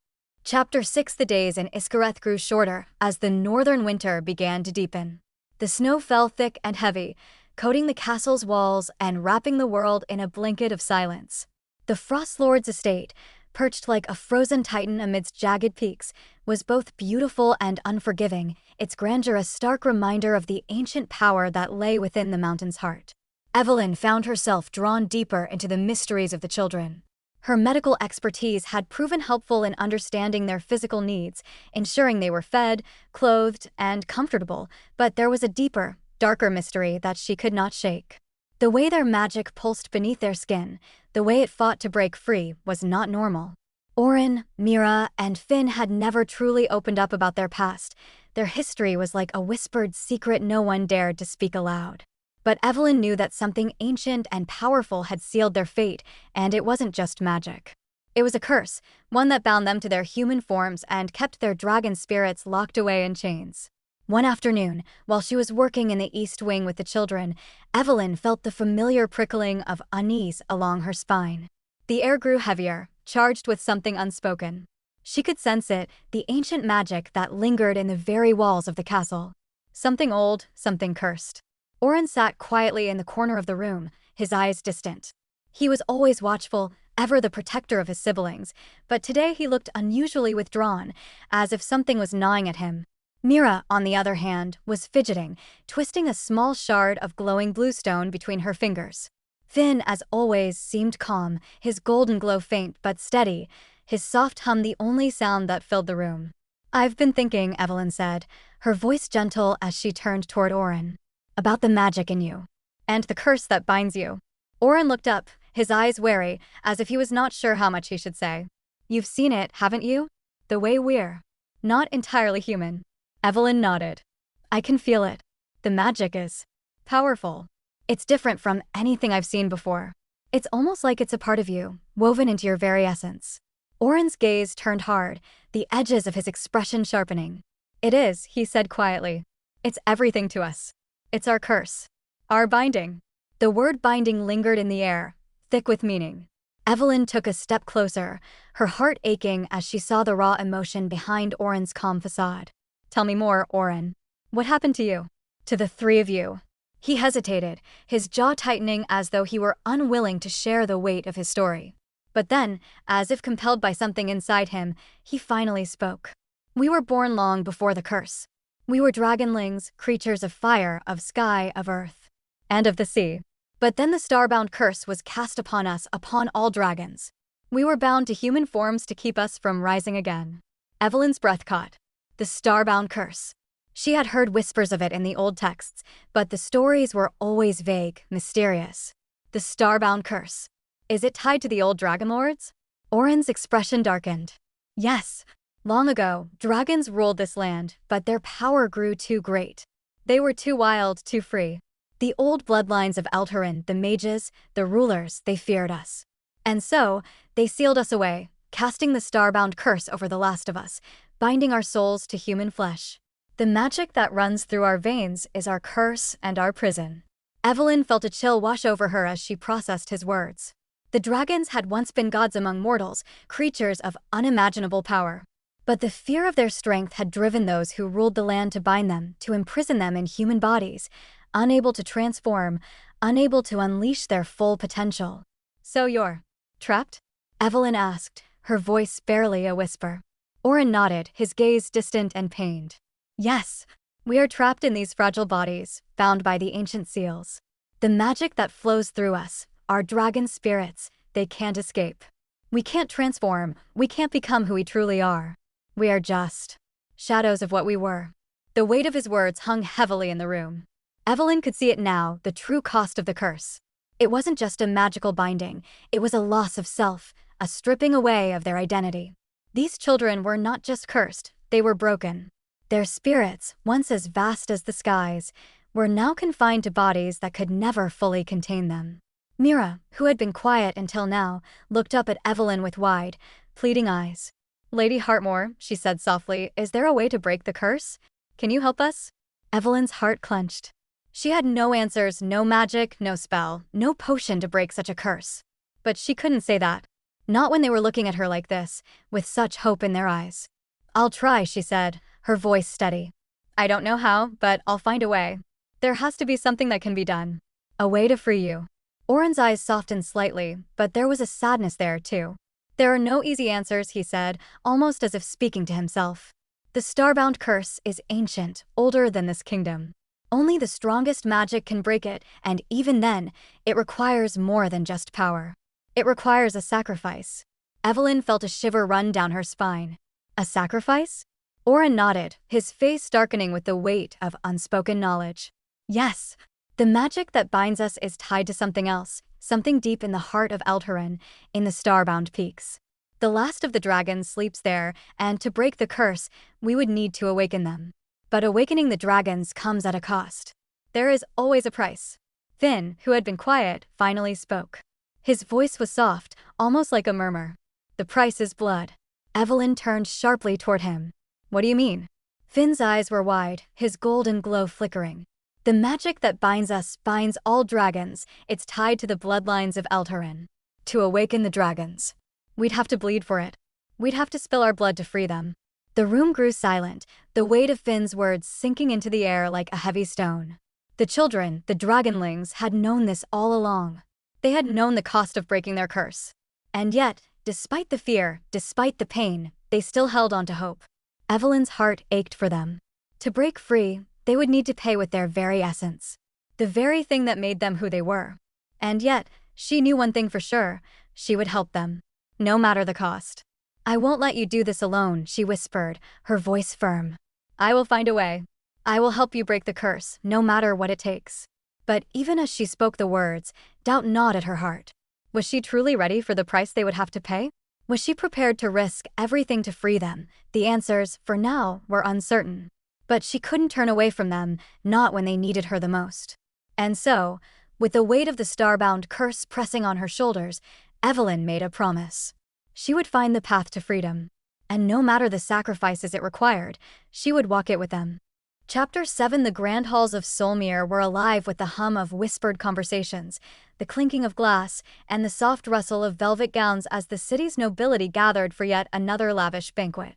Chapter 6. The days in Iskareth grew shorter as the northern winter began to deepen. The snow fell thick and heavy, coating the castle's walls and wrapping the world in a blanket of silence. The Frostlord's estate, perched like a frozen titan amidst jagged peaks, was both beautiful and unforgiving, its grandeur a stark reminder of the ancient power that lay within the mountain's heart. Evelyn found herself drawn deeper into the mysteries of the children. Her medical expertise had proven helpful in understanding their physical needs, ensuring they were fed, clothed, and comfortable, but there was a deeper, darker mystery that she could not shake. The way their magic pulsed beneath their skin, the way it fought to break free, was not normal. Auroras, Mira, and Finn had never truly opened up about their past. Their history was like a whispered secret no one dared to speak aloud. But Evelyn knew that something ancient and powerful had sealed their fate, and it wasn't just magic. It was a curse, one that bound them to their human forms and kept their dragon spirits locked away in chains. One afternoon, while she was working in the East Wing with the children, Evelyn felt the familiar prickling of unease along her spine. The air grew heavier, charged with something unspoken. She could sense it, the ancient magic that lingered in the very walls of the castle. Something old, something cursed. Auroras sat quietly in the corner of the room, his eyes distant. He was always watchful, ever the protector of his siblings, but today he looked unusually withdrawn, as if something was gnawing at him. Mira, on the other hand, was fidgeting, twisting a small shard of glowing bluestone between her fingers. Finn, as always, seemed calm, his golden glow faint but steady, his soft hum the only sound that filled the room. "I've been thinking," Evelyn said, her voice gentle as she turned toward Auroras, "about the magic in you, and the curse that binds you." Auroras looked up, his eyes wary, as if he was not sure how much he should say. "You've seen it, haven't you? The way we're not entirely human." Evelyn nodded. "I can feel it. The magic is powerful. It's different from anything I've seen before. It's almost like it's a part of you, woven into your very essence." Auroras' gaze turned hard, the edges of his expression sharpening. "It is," he said quietly. "It's everything to us. It's our curse. Our binding." The word binding lingered in the air, thick with meaning. Evelyn took a step closer, her heart aching as she saw the raw emotion behind Auroras' calm facade. "Tell me more, Auroras. What happened to you? To the three of you?" He hesitated, his jaw tightening as though he were unwilling to share the weight of his story. But then, as if compelled by something inside him, he finally spoke. "We were born long before the curse. We were dragonlings, creatures of fire, of sky, of earth, and of the sea. But then the starbound curse was cast upon us, upon all dragons. We were bound to human forms to keep us from rising again." Evelyn's breath caught. The starbound curse. She had heard whispers of it in the old texts, but the stories were always vague, mysterious. The starbound curse. Is it tied to the old dragon lords? Auroras' expression darkened. Yes. Long ago, dragons ruled this land, but their power grew too great. They were too wild, too free. The old bloodlines of Eldharyn, the mages, the rulers, they feared us. And so, they sealed us away, casting the starbound curse over the last of us, binding our souls to human flesh. The magic that runs through our veins is our curse and our prison. Evelyn felt a chill wash over her as she processed his words. The dragons had once been gods among mortals, creatures of unimaginable power. But the fear of their strength had driven those who ruled the land to bind them, to imprison them in human bodies, unable to transform, unable to unleash their full potential. "So you're trapped?" Evelyn asked, her voice barely a whisper. Auroras nodded, his gaze distant and pained. "Yes, we are trapped in these fragile bodies, bound by the ancient seals. The magic that flows through us, our dragon spirits, they can't escape. We can't transform, we can't become who we truly are. We are just shadows of what we were." The weight of his words hung heavily in the room. Evelyn could see it now, the true cost of the curse. It wasn't just a magical binding, it was a loss of self, a stripping away of their identity. These children were not just cursed, they were broken. Their spirits, once as vast as the skies, were now confined to bodies that could never fully contain them. Mira, who had been quiet until now, looked up at Evelyn with wide, pleading eyes. "Lady Hartmoor," she said softly, "is there a way to break the curse? Can you help us?" Evelyn's heart clenched. She had no answers, no magic, no spell, no potion to break such a curse. But she couldn't say that. Not when they were looking at her like this, with such hope in their eyes. "I'll try," she said, her voice steady. "I don't know how, but I'll find a way." There has to be something that can be done. A way to free you. Oren's eyes softened slightly, but there was a sadness there, too. There are no easy answers, he said, almost as if speaking to himself. The starbound curse is ancient, older than this kingdom. Only the strongest magic can break it, and even then, it requires more than just power. It requires a sacrifice. Evelyn felt a shiver run down her spine. A sacrifice? Oren nodded, his face darkening with the weight of unspoken knowledge. Yes. The magic that binds us is tied to something else, something deep in the heart of Eldharyn, in the starbound peaks. The last of the dragons sleeps there, and to break the curse, we would need to awaken them. But awakening the dragons comes at a cost. There is always a price. Finn, who had been quiet, finally spoke. His voice was soft, almost like a murmur. The price is blood. Evelyn turned sharply toward him. What do you mean? Finn's eyes were wide, his golden glow flickering. The magic that binds us binds all dragons. It's tied to the bloodlines of Eldharyn. To awaken the dragons, we'd have to bleed for it. We'd have to spill our blood to free them. The room grew silent, the weight of Finn's words sinking into the air like a heavy stone. The children, the dragonlings, had known this all along. They had known the cost of breaking their curse. And yet, despite the fear, despite the pain, they still held on to hope. Evelyn's heart ached for them. To break free, they would need to pay with their very essence. The very thing that made them who they were. And yet, she knew one thing for sure, she would help them. No matter the cost. I won't let you do this alone, she whispered, her voice firm. I will find a way. I will help you break the curse, no matter what it takes. But even as she spoke the words, doubt gnawed at her heart. Was she truly ready for the price they would have to pay? Was she prepared to risk everything to free them? The answers, for now, were uncertain. But she couldn't turn away from them, not when they needed her the most. And so, with the weight of the starbound curse pressing on her shoulders, Evelyn made a promise. She would find the path to freedom. And no matter the sacrifices it required, she would walk it with them. Chapter 7. The grand halls of Solmere were alive with the hum of whispered conversations, the clinking of glass, and the soft rustle of velvet gowns as the city's nobility gathered for yet another lavish banquet.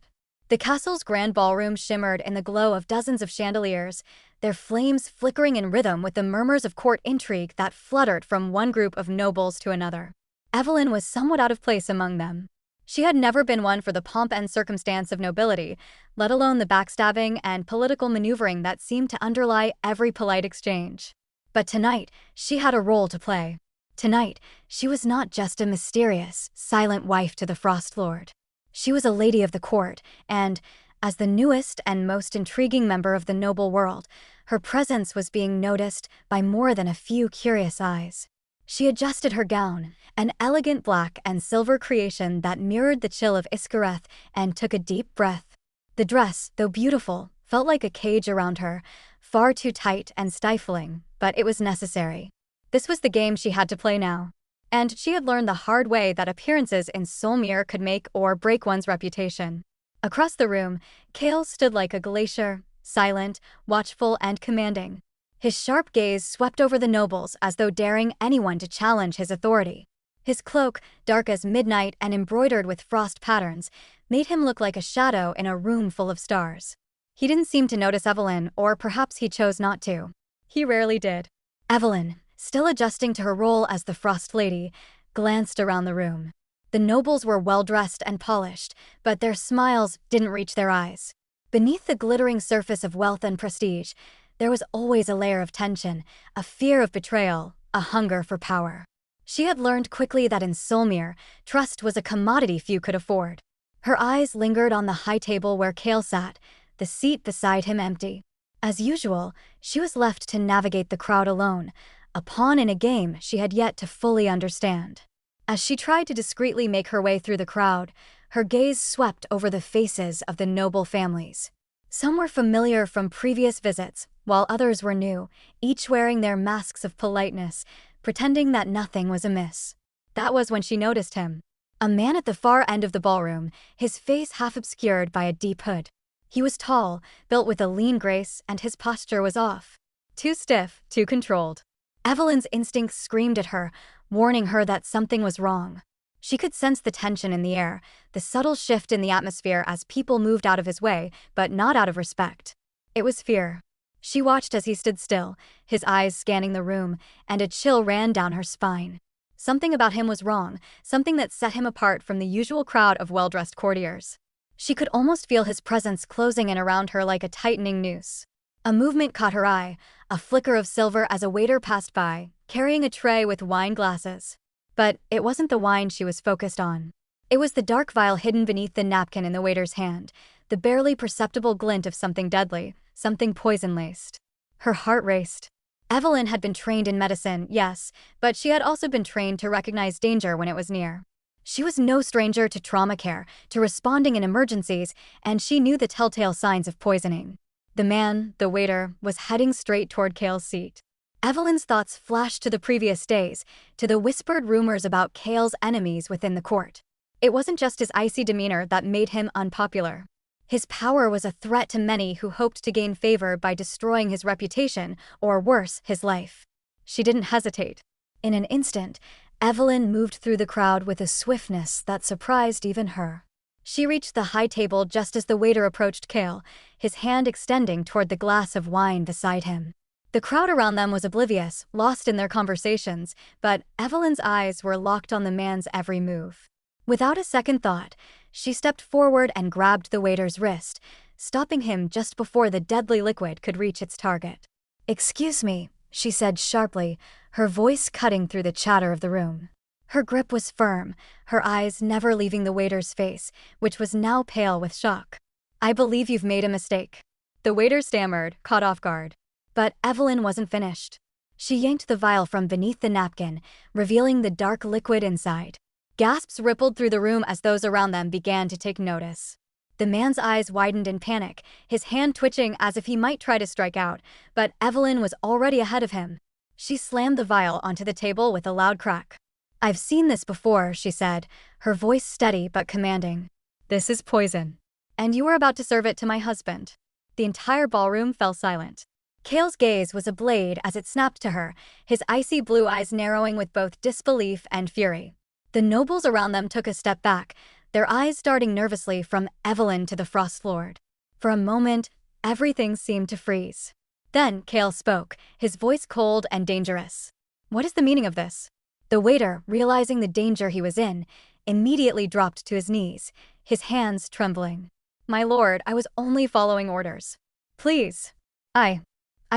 The castle's grand ballroom shimmered in the glow of dozens of chandeliers, their flames flickering in rhythm with the murmurs of court intrigue that fluttered from one group of nobles to another. Evelyn was somewhat out of place among them. She had never been one for the pomp and circumstance of nobility, let alone the backstabbing and political maneuvering that seemed to underlie every polite exchange. But tonight, she had a role to play. Tonight, she was not just a mysterious, silent wife to the Frostlord. She was a lady of the court, and, as the newest and most intriguing member of the noble world, her presence was being noticed by more than a few curious eyes. She adjusted her gown, an elegant black and silver creation that mirrored the chill of Iskareth, and took a deep breath. The dress, though beautiful, felt like a cage around her, far too tight and stifling, but it was necessary. This was the game she had to play now. And she had learned the hard way that appearances in Solmere could make or break one's reputation. Across the room, Kael stood like a glacier, silent, watchful, and commanding. His sharp gaze swept over the nobles as though daring anyone to challenge his authority. His cloak, dark as midnight and embroidered with frost patterns, made him look like a shadow in a room full of stars. He didn't seem to notice Evelyn, or perhaps he chose not to. He rarely did. Evelyn, still adjusting to her role as the Frost Lady, glanced around the room. The nobles were well-dressed and polished, but their smiles didn't reach their eyes. Beneath the glittering surface of wealth and prestige, there was always a layer of tension, a fear of betrayal, a hunger for power. She had learned quickly that in Solmere, trust was a commodity few could afford. Her eyes lingered on the high table where Kael sat, the seat beside him empty. As usual, she was left to navigate the crowd alone, a pawn in a game she had yet to fully understand. As she tried to discreetly make her way through the crowd, her gaze swept over the faces of the noble families. Some were familiar from previous visits, while others were new, each wearing their masks of politeness, pretending that nothing was amiss. That was when she noticed him. A man at the far end of the ballroom, his face half obscured by a deep hood. He was tall, built with a lean grace, and his posture was off. Too stiff, too controlled. Evelyn's instincts screamed at her, warning her that something was wrong. She could sense the tension in the air, the subtle shift in the atmosphere as people moved out of his way, but not out of respect. It was fear. She watched as he stood still, his eyes scanning the room, and a chill ran down her spine. Something about him was wrong, something that set him apart from the usual crowd of well-dressed courtiers. She could almost feel his presence closing in around her like a tightening noose. A movement caught her eye, a flicker of silver as a waiter passed by, carrying a tray with wine glasses. But it wasn't the wine she was focused on. It was the dark vial hidden beneath the napkin in the waiter's hand, the barely perceptible glint of something deadly, something poison-laced. Her heart raced. Evelyn had been trained in medicine, yes, but she had also been trained to recognize danger when it was near. She was no stranger to trauma care, to responding in emergencies, and she knew the telltale signs of poisoning. The man, the waiter, was heading straight toward Kael's seat. Evelyn's thoughts flashed to the previous days, to the whispered rumors about Kael's enemies within the court. It wasn't just his icy demeanor that made him unpopular. His power was a threat to many who hoped to gain favor by destroying his reputation, or worse, his life. She didn't hesitate. In an instant, Evelyn moved through the crowd with a swiftness that surprised even her. She reached the high table just as the waiter approached Kael, his hand extending toward the glass of wine beside him. The crowd around them was oblivious, lost in their conversations, but Evelyn's eyes were locked on the man's every move. Without a second thought, she stepped forward and grabbed the waiter's wrist, stopping him just before the deadly liquid could reach its target. "Excuse me," she said sharply, her voice cutting through the chatter of the room. Her grip was firm, her eyes never leaving the waiter's face, which was now pale with shock. "I believe you've made a mistake." The waiter stammered, caught off guard. But Evelyn wasn't finished. She yanked the vial from beneath the napkin, revealing the dark liquid inside. Gasps rippled through the room as those around them began to take notice. The man's eyes widened in panic, his hand twitching as if he might try to strike out, but Evelyn was already ahead of him. She slammed the vial onto the table with a loud crack. "I've seen this before," she said, her voice steady but commanding. "This is poison. And you were about to serve it to my husband." The entire ballroom fell silent. Kael's gaze was a blade as it snapped to her, his icy blue eyes narrowing with both disbelief and fury. The nobles around them took a step back, their eyes darting nervously from Evelyn to the Frostlord. For a moment, everything seemed to freeze. Then Kael spoke, his voice cold and dangerous. "What is the meaning of this?" The waiter, realizing the danger he was in, immediately dropped to his knees, his hands trembling. "My lord, I was only following orders. Please." I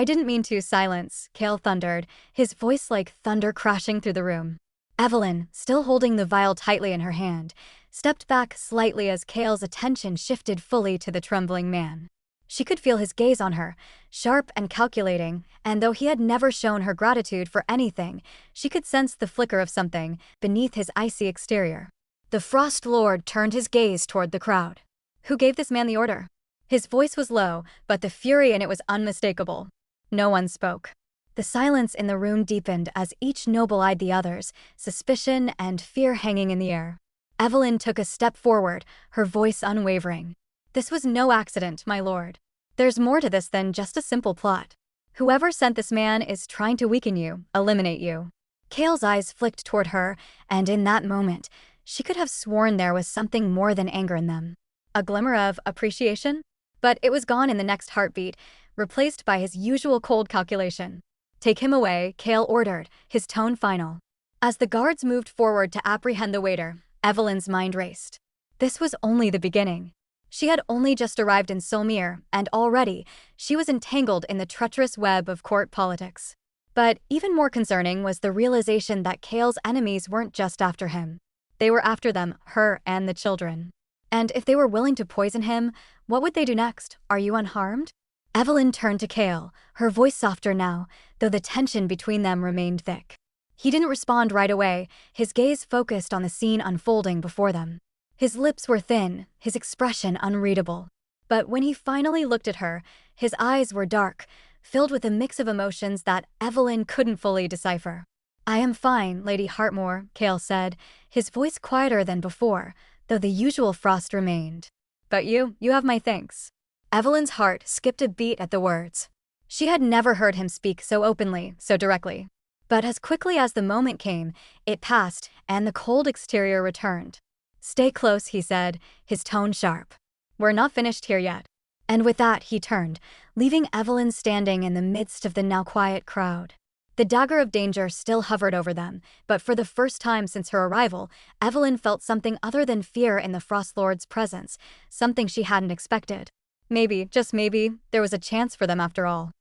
didn't mean to." Silence, Kael thundered, his voice like thunder crashing through the room. Evelyn, still holding the vial tightly in her hand, stepped back slightly as Kael's attention shifted fully to the trembling man. She could feel his gaze on her, sharp and calculating, and though he had never shown her gratitude for anything, she could sense the flicker of something beneath his icy exterior. The Frostlord turned his gaze toward the crowd. "Who gave this man the order?" His voice was low, but the fury in it was unmistakable. No one spoke. The silence in the room deepened as each noble eyed the others, suspicion and fear hanging in the air. Evelyn took a step forward, her voice unwavering. "This was no accident, my lord. There's more to this than just a simple plot. Whoever sent this man is trying to weaken you, eliminate you." Kael's eyes flicked toward her, and in that moment, she could have sworn there was something more than anger in them. A glimmer of appreciation? But it was gone in the next heartbeat, replaced by his usual cold calculation. "Take him away," Kael ordered, his tone final. As the guards moved forward to apprehend the waiter, Evelyn's mind raced. This was only the beginning. She had only just arrived in Solmere, and already, she was entangled in the treacherous web of court politics. But even more concerning was the realization that Kael's enemies weren't just after him. They were after them, her and the children. And if they were willing to poison him, what would they do next? "Are you unharmed?" Evelyn turned to Kael, her voice softer now, though the tension between them remained thick. He didn't respond right away, his gaze focused on the scene unfolding before them. His lips were thin, his expression unreadable. But when he finally looked at her, his eyes were dark, filled with a mix of emotions that Evelyn couldn't fully decipher. "I am fine, Lady Hartmoor," Kael said, his voice quieter than before, though the usual frost remained. "But you have my thanks." Evelyn's heart skipped a beat at the words. She had never heard him speak so openly, so directly. But as quickly as the moment came, it passed, and the cold exterior returned. "Stay close," he said, his tone sharp. "We're not finished here yet." And with that, he turned, leaving Evelyn standing in the midst of the now quiet crowd. The dagger of danger still hovered over them, but for the first time since her arrival, Evelyn felt something other than fear in the Frostlord's presence, something she hadn't expected. Maybe, just maybe, there was a chance for them after all.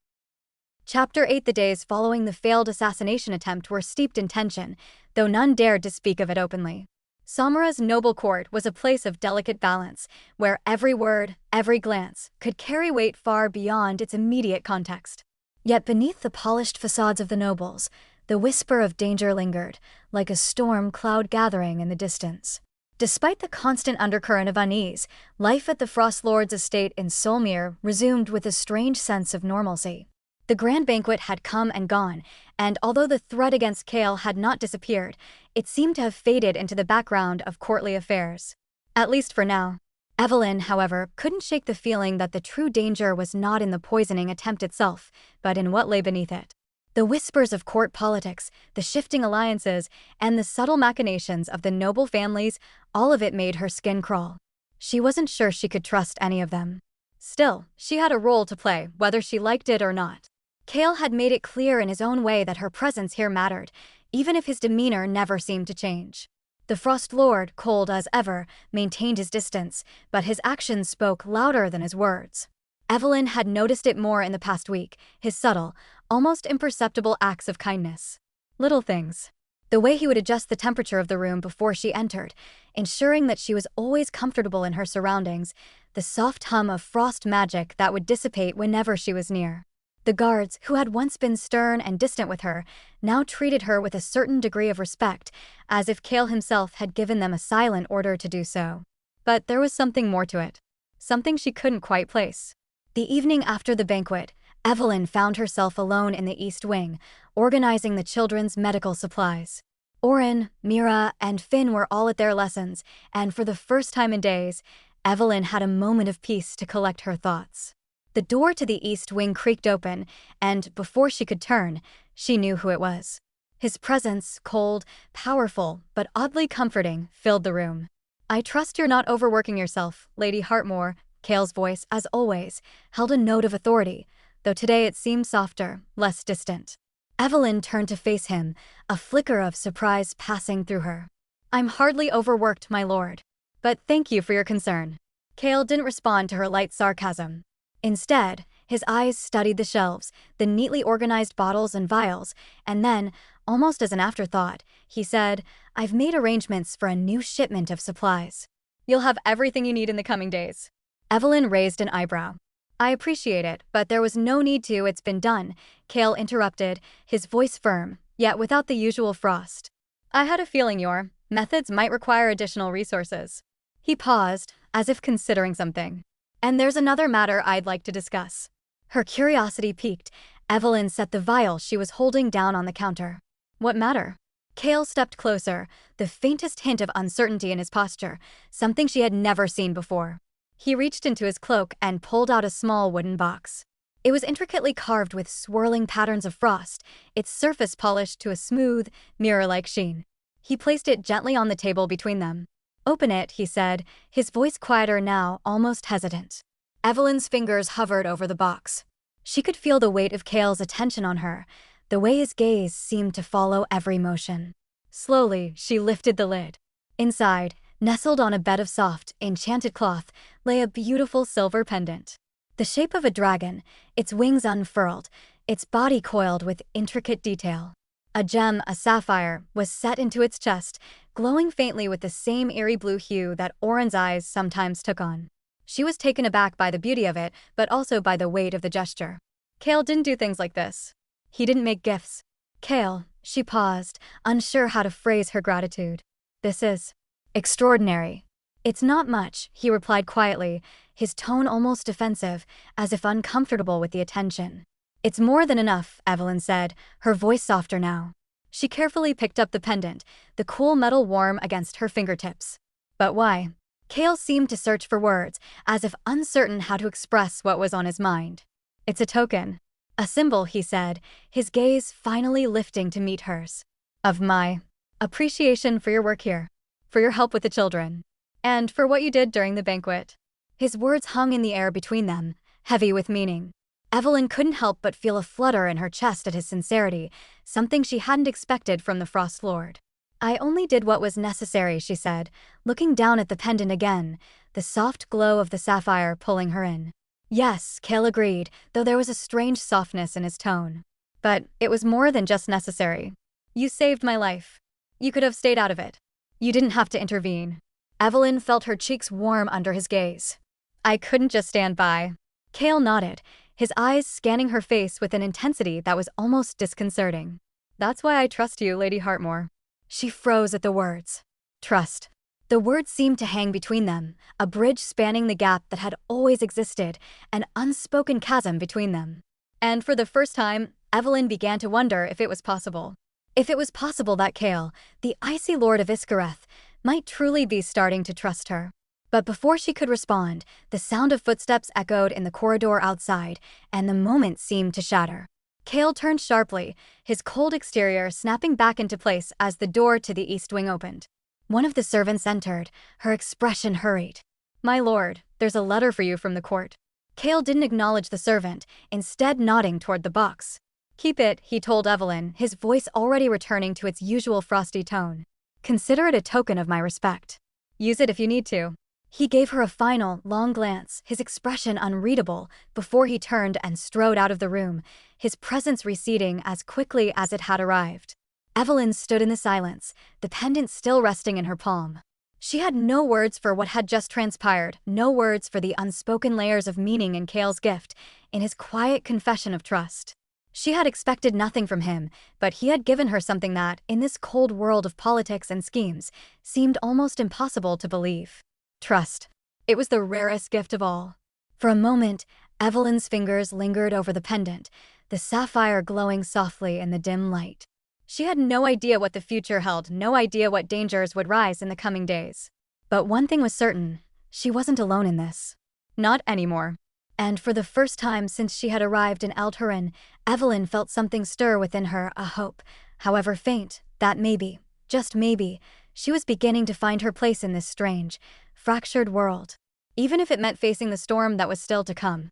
Chapter 8. The days following the failed assassination attempt were steeped in tension, though none dared to speak of it openly. Samara's noble court was a place of delicate balance, where every word, every glance, could carry weight far beyond its immediate context. Yet beneath the polished facades of the nobles, the whisper of danger lingered, like a storm cloud gathering in the distance. Despite the constant undercurrent of unease, life at the Frostlord's estate in Solmere resumed with a strange sense of normalcy. The grand banquet had come and gone, and although the threat against Kael had not disappeared, it seemed to have faded into the background of courtly affairs. At least for now. Evelyn, however, couldn't shake the feeling that the true danger was not in the poisoning attempt itself, but in what lay beneath it. The whispers of court politics, the shifting alliances, and the subtle machinations of the noble families, all of it made her skin crawl. She wasn't sure she could trust any of them. Still, she had a role to play, whether she liked it or not. Kael had made it clear in his own way that her presence here mattered, even if his demeanor never seemed to change. The Frostlord, cold as ever, maintained his distance, but his actions spoke louder than his words. Evelyn had noticed it more in the past week, his subtle, almost imperceptible acts of kindness. Little things. The way he would adjust the temperature of the room before she entered, ensuring that she was always comfortable in her surroundings, the soft hum of frost magic that would dissipate whenever she was near. The guards, who had once been stern and distant with her, now treated her with a certain degree of respect, as if Kael himself had given them a silent order to do so. But there was something more to it. Something she couldn't quite place. The evening after the banquet, Evelyn found herself alone in the East Wing, organizing the children's medical supplies. Oren, Mira, and Finn were all at their lessons, and for the first time in days, Evelyn had a moment of peace to collect her thoughts. The door to the East Wing creaked open, and before she could turn, she knew who it was. His presence, cold, powerful, but oddly comforting, filled the room. "I trust you're not overworking yourself, Lady Hartmoor." Kael's voice, as always, held a note of authority, though today it seemed softer, less distant. Evelyn turned to face him, a flicker of surprise passing through her. "I'm hardly overworked, my lord. But thank you for your concern." Kael didn't respond to her light sarcasm. Instead, his eyes studied the shelves, the neatly organized bottles and vials, and then, almost as an afterthought, he said, "I've made arrangements for a new shipment of supplies. You'll have everything you need in the coming days." Evelyn raised an eyebrow. "I appreciate it, but there was no need to. It's been done," Kael interrupted, his voice firm, yet without the usual frost. "I had a feeling your methods might require additional resources." He paused, as if considering something. "And there's another matter I'd like to discuss." Her curiosity piqued. Evelyn set the vial she was holding down on the counter. "What matter?" Kael stepped closer, the faintest hint of uncertainty in his posture, something she had never seen before. He reached into his cloak and pulled out a small wooden box. It was intricately carved with swirling patterns of frost, its surface polished to a smooth, mirror-like sheen. He placed it gently on the table between them. "Open it," he said, his voice quieter now, almost hesitant. Evelyn's fingers hovered over the box. She could feel the weight of Kael's attention on her, the way his gaze seemed to follow every motion. Slowly, she lifted the lid. Inside, nestled on a bed of soft, enchanted cloth, lay a beautiful silver pendant. The shape of a dragon, its wings unfurled, its body coiled with intricate detail. A gem, a sapphire, was set into its chest, glowing faintly with the same eerie blue hue that Oren's eyes sometimes took on. She was taken aback by the beauty of it, but also by the weight of the gesture. Kael didn't do things like this. He didn't make gifts. "Kael," she paused, unsure how to phrase her gratitude. "This is extraordinary." "It's not much," he replied quietly, his tone almost defensive, as if uncomfortable with the attention. "It's more than enough," Evelyn said, her voice softer now. She carefully picked up the pendant, the cool metal warm against her fingertips. "But why?" Kael seemed to search for words, as if uncertain how to express what was on his mind. "It's a token. A symbol," he said, his gaze finally lifting to meet hers. "Of my appreciation for your work here, for your help with the children, and for what you did during the banquet." His words hung in the air between them, heavy with meaning. Evelyn couldn't help but feel a flutter in her chest at his sincerity, something she hadn't expected from the Frost Lord. "I only did what was necessary," she said, looking down at the pendant again, the soft glow of the sapphire pulling her in. "Yes," Kael agreed, though there was a strange softness in his tone. "But it was more than just necessary. You saved my life. You could have stayed out of it. You didn't have to intervene." Evelyn felt her cheeks warm under his gaze. "I couldn't just stand by." Kael nodded, his eyes scanning her face with an intensity that was almost disconcerting. "That's why I trust you, Lady Hartmoor." She froze at the words. Trust. The words seemed to hang between them, a bridge spanning the gap that had always existed, an unspoken chasm between them. And for the first time, Evelyn began to wonder if it was possible. If it was possible that Kael, the icy lord of Iskareth, might truly be starting to trust her. But before she could respond, the sound of footsteps echoed in the corridor outside, and the moment seemed to shatter. Kael turned sharply, his cold exterior snapping back into place as the door to the east wing opened. One of the servants entered, her expression hurried. "My lord, there's a letter for you from the court." Kael didn't acknowledge the servant, instead nodding toward the box. "Keep it," he told Evelyn, his voice already returning to its usual frosty tone. "Consider it a token of my respect. Use it if you need to." He gave her a final, long glance, his expression unreadable, before he turned and strode out of the room, his presence receding as quickly as it had arrived. Evelyn stood in the silence, the pendant still resting in her palm. She had no words for what had just transpired, no words for the unspoken layers of meaning in Kael's gift, in his quiet confession of trust. She had expected nothing from him, but he had given her something that, in this cold world of politics and schemes, seemed almost impossible to believe. Trust. It was the rarest gift of all. For a moment, Evelyn's fingers lingered over the pendant, the sapphire glowing softly in the dim light. She had no idea what the future held, no idea what dangers would rise in the coming days. But one thing was certain, she wasn't alone in this. Not anymore. And for the first time since she had arrived in Eldharyn, Evelyn felt something stir within her, a hope, however faint, that maybe, just maybe, she was beginning to find her place in this strange, fractured world, even if it meant facing the storm that was still to come.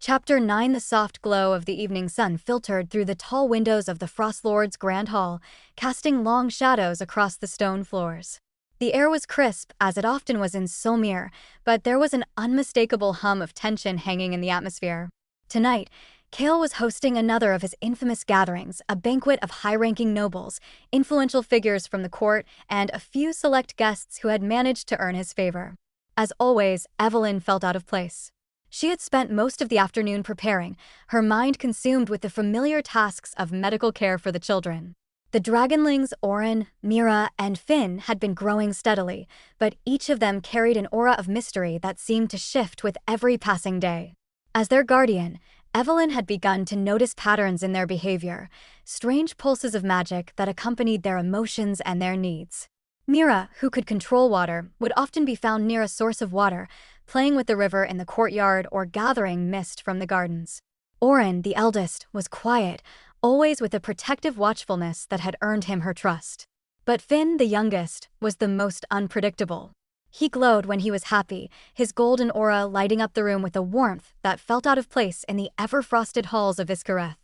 Chapter 9. The soft glow of the evening sun filtered through the tall windows of the Frostlord's grand hall, casting long shadows across the stone floors. The air was crisp, as it often was in Solmere, but there was an unmistakable hum of tension hanging in the atmosphere. Tonight, Kael was hosting another of his infamous gatherings, a banquet of high-ranking nobles, influential figures from the court, and a few select guests who had managed to earn his favor. As always, Evelyn felt out of place. She had spent most of the afternoon preparing, her mind consumed with the familiar tasks of medical care for the children. The dragonlings Auroras, Mira, and Finn had been growing steadily, but each of them carried an aura of mystery that seemed to shift with every passing day. As their guardian, Evelyn had begun to notice patterns in their behavior, strange pulses of magic that accompanied their emotions and their needs. Mira, who could control water, would often be found near a source of water, playing with the river in the courtyard or gathering mist from the gardens. Auroras, the eldest, was quiet, always with a protective watchfulness that had earned him her trust. But Finn, the youngest, was the most unpredictable. He glowed when he was happy, his golden aura lighting up the room with a warmth that felt out of place in the ever-frosted halls of Iskareth.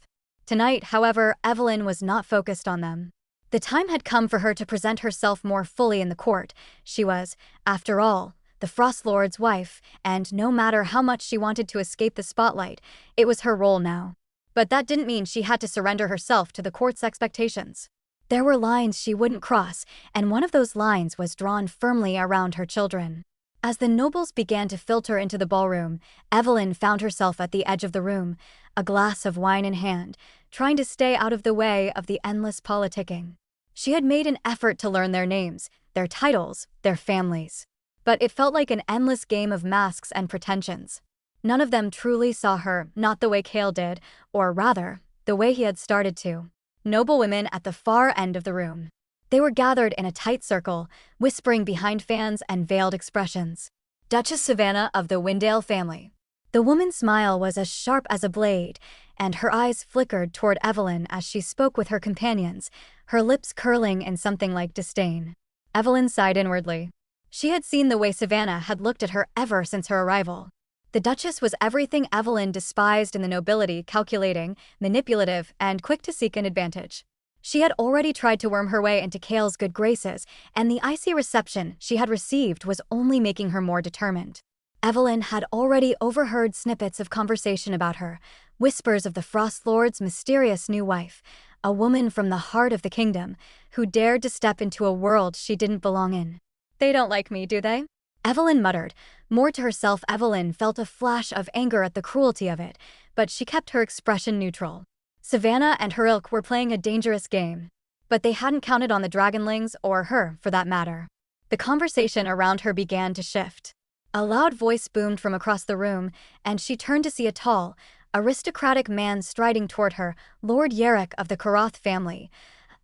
Tonight, however, Evelyn was not focused on them. The time had come for her to present herself more fully in the court. She was, after all, the Frostlord's wife, and no matter how much she wanted to escape the spotlight, it was her role now. But that didn't mean she had to surrender herself to the court's expectations. There were lines she wouldn't cross, and one of those lines was drawn firmly around her children. As the nobles began to filter into the ballroom, Evelyn found herself at the edge of the room, a glass of wine in hand, trying to stay out of the way of the endless politicking. She had made an effort to learn their names, their titles, their families. But it felt like an endless game of masks and pretensions. None of them truly saw her, not the way Kael did, or rather, the way he had started to. Noblewomen at the far end of the room. They were gathered in a tight circle, whispering behind fans and veiled expressions. Duchess Savannah of the Windale family. The woman's smile was as sharp as a blade, and her eyes flickered toward Evelyn as she spoke with her companions, her lips curling in something like disdain. Evelyn sighed inwardly. She had seen the way Savannah had looked at her ever since her arrival. The Duchess was everything Evelyn despised in the nobility, calculating, manipulative, and quick to seek an advantage. She had already tried to worm her way into Kael's good graces, and the icy reception she had received was only making her more determined. Evelyn had already overheard snippets of conversation about her, whispers of the Frostlord's mysterious new wife, a woman from the heart of the kingdom, who dared to step into a world she didn't belong in. "They don't like me, do they?" Evelyn muttered. More to herself, Evelyn felt a flash of anger at the cruelty of it, but she kept her expression neutral. Savannah and her ilk were playing a dangerous game, but they hadn't counted on the dragonlings, or her, for that matter. The conversation around her began to shift. A loud voice boomed from across the room, and she turned to see a tall, aristocratic man striding toward her, Lord Yerrick of the Karoth family,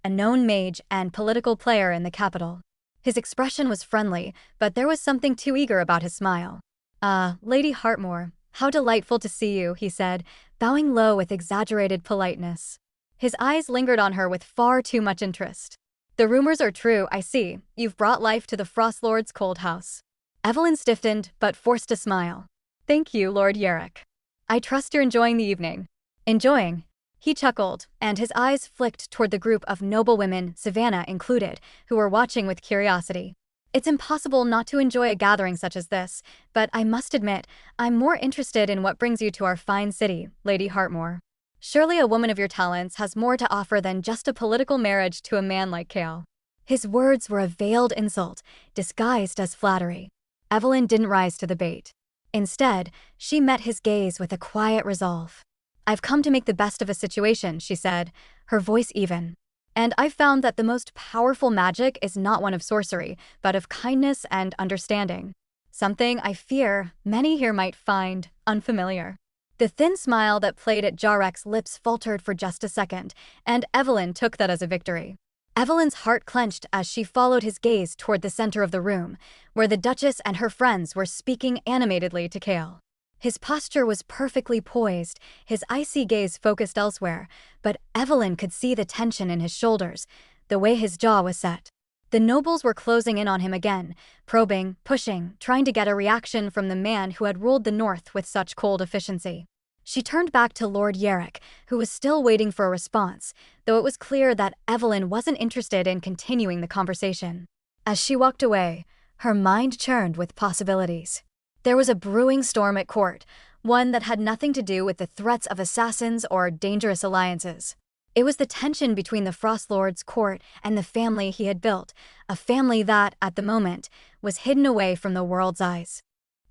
a known mage and political player in the capital. His expression was friendly, but there was something too eager about his smile. Lady Hartmoor, how delightful to see you," he said, bowing low with exaggerated politeness. His eyes lingered on her with far too much interest. "The rumors are true, I see. You've brought life to the Frostlord's cold house." Evelyn stiffened, but forced a smile. "Thank you, Lord Yerrick. I trust you're enjoying the evening." "Enjoying?" He chuckled, and his eyes flicked toward the group of noblewomen, Savannah included, who were watching with curiosity. "It's impossible not to enjoy a gathering such as this, but I must admit, I'm more interested in what brings you to our fine city, Lady Hartmoor. Surely a woman of your talents has more to offer than just a political marriage to a man like Kael." His words were a veiled insult, disguised as flattery. Evelyn didn't rise to the bait. Instead, she met his gaze with a quiet resolve. "I've come to make the best of a situation," she said, her voice even. "And I've found that the most powerful magic is not one of sorcery, but of kindness and understanding. Something I fear many here might find unfamiliar." The thin smile that played at Jarek's lips faltered for just a second, and Evelyn took that as a victory. Evelyn's heart clenched as she followed his gaze toward the center of the room, where the Duchess and her friends were speaking animatedly to Kael. His posture was perfectly poised, his icy gaze focused elsewhere, but Evelyn could see the tension in his shoulders, the way his jaw was set. The nobles were closing in on him again, probing, pushing, trying to get a reaction from the man who had ruled the north with such cold efficiency. She turned back to Lord Yerrick, who was still waiting for a response, though it was clear that Evelyn wasn't interested in continuing the conversation. As she walked away, her mind churned with possibilities. There was a brewing storm at court, one that had nothing to do with the threats of assassins or dangerous alliances. It was the tension between the Frostlord's court and the family he had built, a family that, at the moment, was hidden away from the world's eyes.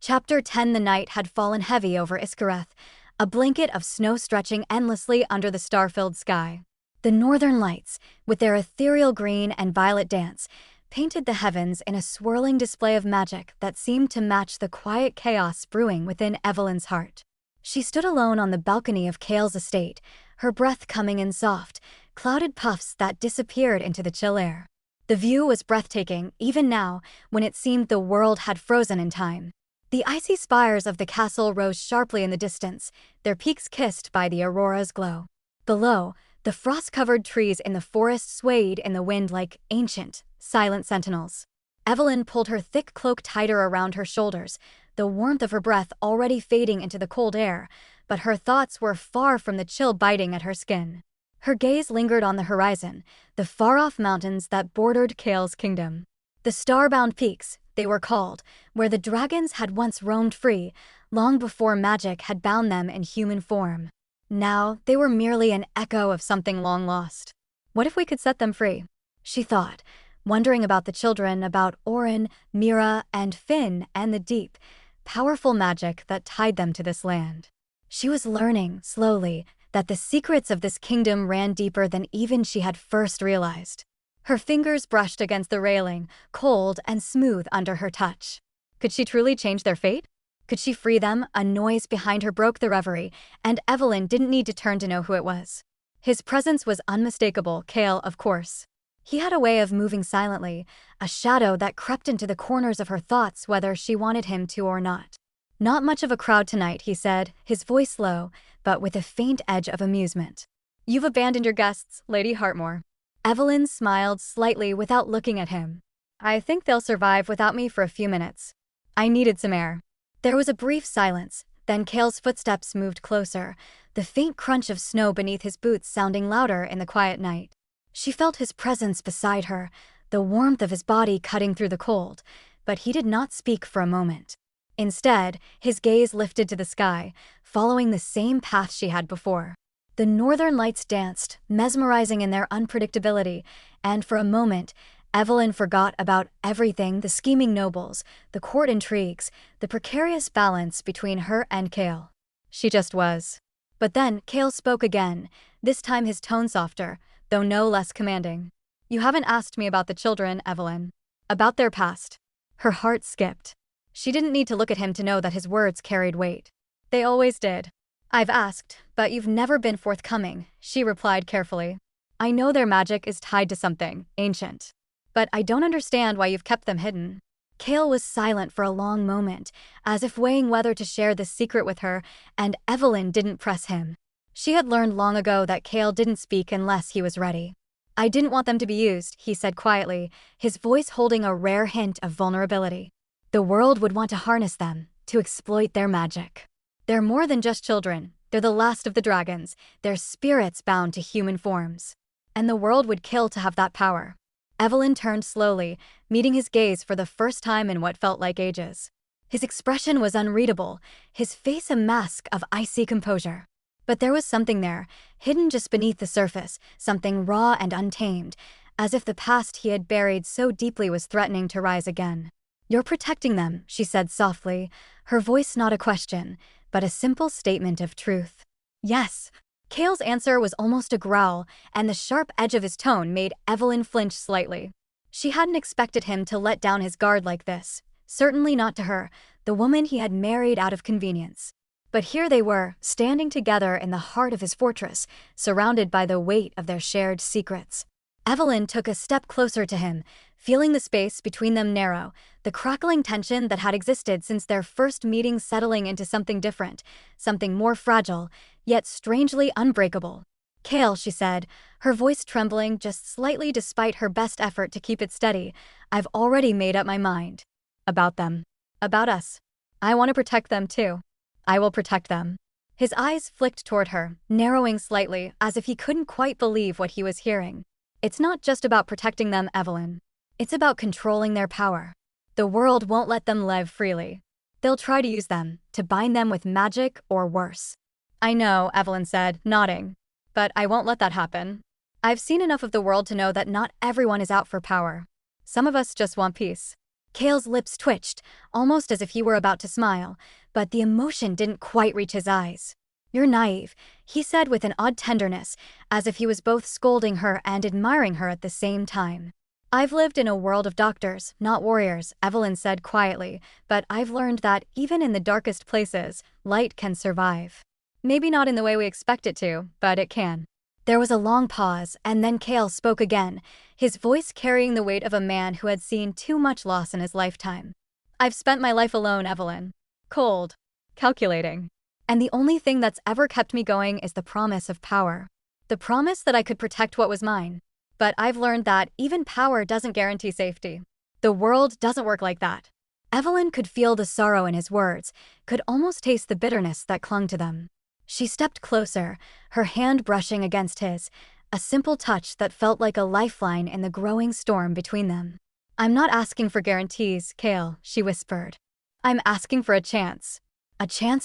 Chapter 10. The night had fallen heavy over Iskareth, a blanket of snow stretching endlessly under the star-filled sky. The northern lights, with their ethereal green and violet dance, painted the heavens in a swirling display of magic that seemed to match the quiet chaos brewing within Evelyn's heart. She stood alone on the balcony of Kael's estate, her breath coming in soft, clouded puffs that disappeared into the chill air. The view was breathtaking, even now, when it seemed the world had frozen in time. The icy spires of the castle rose sharply in the distance, their peaks kissed by the aurora's glow. Below, the frost-covered trees in the forest swayed in the wind like ancient, silent sentinels. Evelyn pulled her thick cloak tighter around her shoulders, the warmth of her breath already fading into the cold air, but her thoughts were far from the chill biting at her skin. Her gaze lingered on the horizon, the far-off mountains that bordered Kael's kingdom. The star-bound peaks, they were called, where the dragons had once roamed free, long before magic had bound them in human form. Now, they were merely an echo of something long lost. What if we could set them free? She thought, wondering about the children, about Orin, Mira, and Finn, and the deep, powerful magic that tied them to this land. She was learning, slowly, that the secrets of this kingdom ran deeper than even she had first realized. Her fingers brushed against the railing, cold and smooth under her touch. Could she truly change their fate? Could she free them? A noise behind her broke the reverie, and Evelyn didn't need to turn to know who it was. His presence was unmistakable, Kael, of course. He had a way of moving silently, a shadow that crept into the corners of her thoughts whether she wanted him to or not. "Not much of a crowd tonight," he said, his voice low, but with a faint edge of amusement. "You've abandoned your guests, Lady Hartmoor." Evelyn smiled slightly without looking at him. I think they'll survive without me for a few minutes. I needed some air. There was a brief silence, then Kael's footsteps moved closer, the faint crunch of snow beneath his boots sounding louder in the quiet night. She felt his presence beside her, the warmth of his body cutting through the cold, but he did not speak for a moment. Instead, his gaze lifted to the sky, following the same path she had before. The northern lights danced, mesmerizing in their unpredictability, and for a moment, Evelyn forgot about everything: the scheming nobles, the court intrigues, the precarious balance between her and Kael. She just was. But then Kael spoke again, this time his tone softer, though no less commanding. "You haven't asked me about the children, Evelyn. About their past." Her heart skipped. She didn't need to look at him to know that his words carried weight. "They always did." "I've asked, but you've never been forthcoming," she replied carefully. "I know their magic is tied to something ancient. But I don't understand why you've kept them hidden." Kael was silent for a long moment, as if weighing whether to share this secret with her, and Evelyn didn't press him. She had learned long ago that Kael didn't speak unless he was ready. "I didn't want them to be used," he said quietly, his voice holding a rare hint of vulnerability. "The world would want to harness them, to exploit their magic. They're more than just children. They're the last of the dragons. They're spirits bound to human forms. And the world would kill to have that power." Evelyn turned slowly, meeting his gaze for the first time in what felt like ages. His expression was unreadable, his face a mask of icy composure. But there was something there, hidden just beneath the surface, something raw and untamed, as if the past he had buried so deeply was threatening to rise again. "You're protecting them," she said softly, her voice not a question, but a simple statement of truth. "Yes." Kael's answer was almost a growl, and the sharp edge of his tone made Evelyn flinch slightly. She hadn't expected him to let down his guard like this, certainly not to her, the woman he had married out of convenience. But here they were, standing together in the heart of his fortress, surrounded by the weight of their shared secrets. Evelyn took a step closer to him, feeling the space between them narrow, the crackling tension that had existed since their first meeting settling into something different, something more fragile, yet strangely unbreakable. "Kael," she said, her voice trembling just slightly despite her best effort to keep it steady, "I've already made up my mind. About them. About us. I want to protect them too. I will protect them." His eyes flicked toward her, narrowing slightly, as if he couldn't quite believe what he was hearing. "It's not just about protecting them, Evelyn. It's about controlling their power. The world won't let them live freely. They'll try to use them, to bind them with magic or worse." "I know," Evelyn said, nodding. "But I won't let that happen. I've seen enough of the world to know that not everyone is out for power. Some of us just want peace." Kael's lips twitched, almost as if he were about to smile, but the emotion didn't quite reach his eyes. "You're naive," he said with an odd tenderness, as if he was both scolding her and admiring her at the same time. "I've lived in a world of doctors, not warriors," Evelyn said quietly, "but I've learned that even in the darkest places, light can survive. Maybe not in the way we expect it to, but it can." There was a long pause, and then Kael spoke again, his voice carrying the weight of a man who had seen too much loss in his lifetime. "I've spent my life alone, Evelyn. Cold. Calculating. And the only thing that's ever kept me going is the promise of power. The promise that I could protect what was mine. But I've learned that even power doesn't guarantee safety. The world doesn't work like that." Evelyn could feel the sorrow in his words, could almost taste the bitterness that clung to them. She stepped closer, her hand brushing against his, a simple touch that felt like a lifeline in the growing storm between them. "I'm not asking for guarantees, Kael," she whispered. "I'm asking for a chance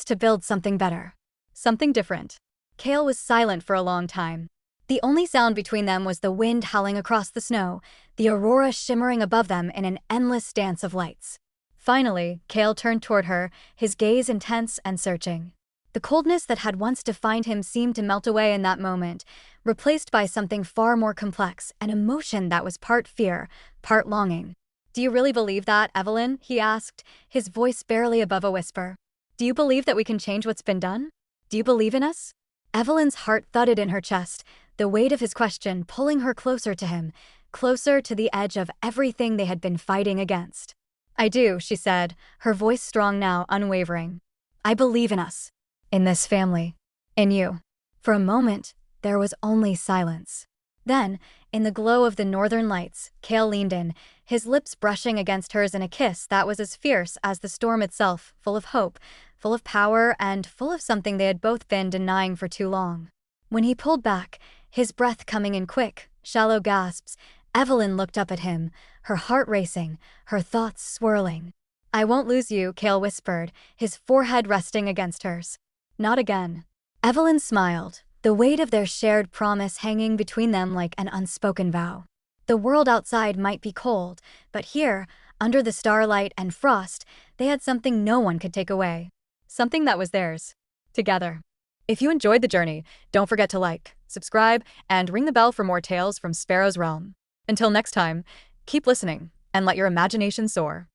to build something better. Something different." Kael was silent for a long time. The only sound between them was the wind howling across the snow, the aurora shimmering above them in an endless dance of lights. Finally, Kael turned toward her, his gaze intense and searching. The coldness that had once defined him seemed to melt away in that moment, replaced by something far more complex, an emotion that was part fear, part longing. "Do you really believe that, Evelyn?" he asked, his voice barely above a whisper. "Do you believe that we can change what's been done? Do you believe in us?" Evelyn's heart thudded in her chest, the weight of his question pulling her closer to him, closer to the edge of everything they had been fighting against. "I do," she said, her voice strong now, unwavering. "I believe in us. In this family. In you." For a moment, there was only silence. Then, in the glow of the northern lights, Kael leaned in, his lips brushing against hers in a kiss that was as fierce as the storm itself, full of hope, full of power, and full of something they had both been denying for too long. When he pulled back, his breath coming in quick, shallow gasps, Evelyn looked up at him, her heart racing, her thoughts swirling. "I won't lose you," Kael whispered, his forehead resting against hers. "Not again." Evelyn smiled, the weight of their shared promise hanging between them like an unspoken vow. The world outside might be cold, but here, under the starlight and frost, they had something no one could take away. Something that was theirs. Together. If you enjoyed the journey, don't forget to like, subscribe, and ring the bell for more tales from Sparrow's Realm. Until next time, keep listening, and let your imagination soar.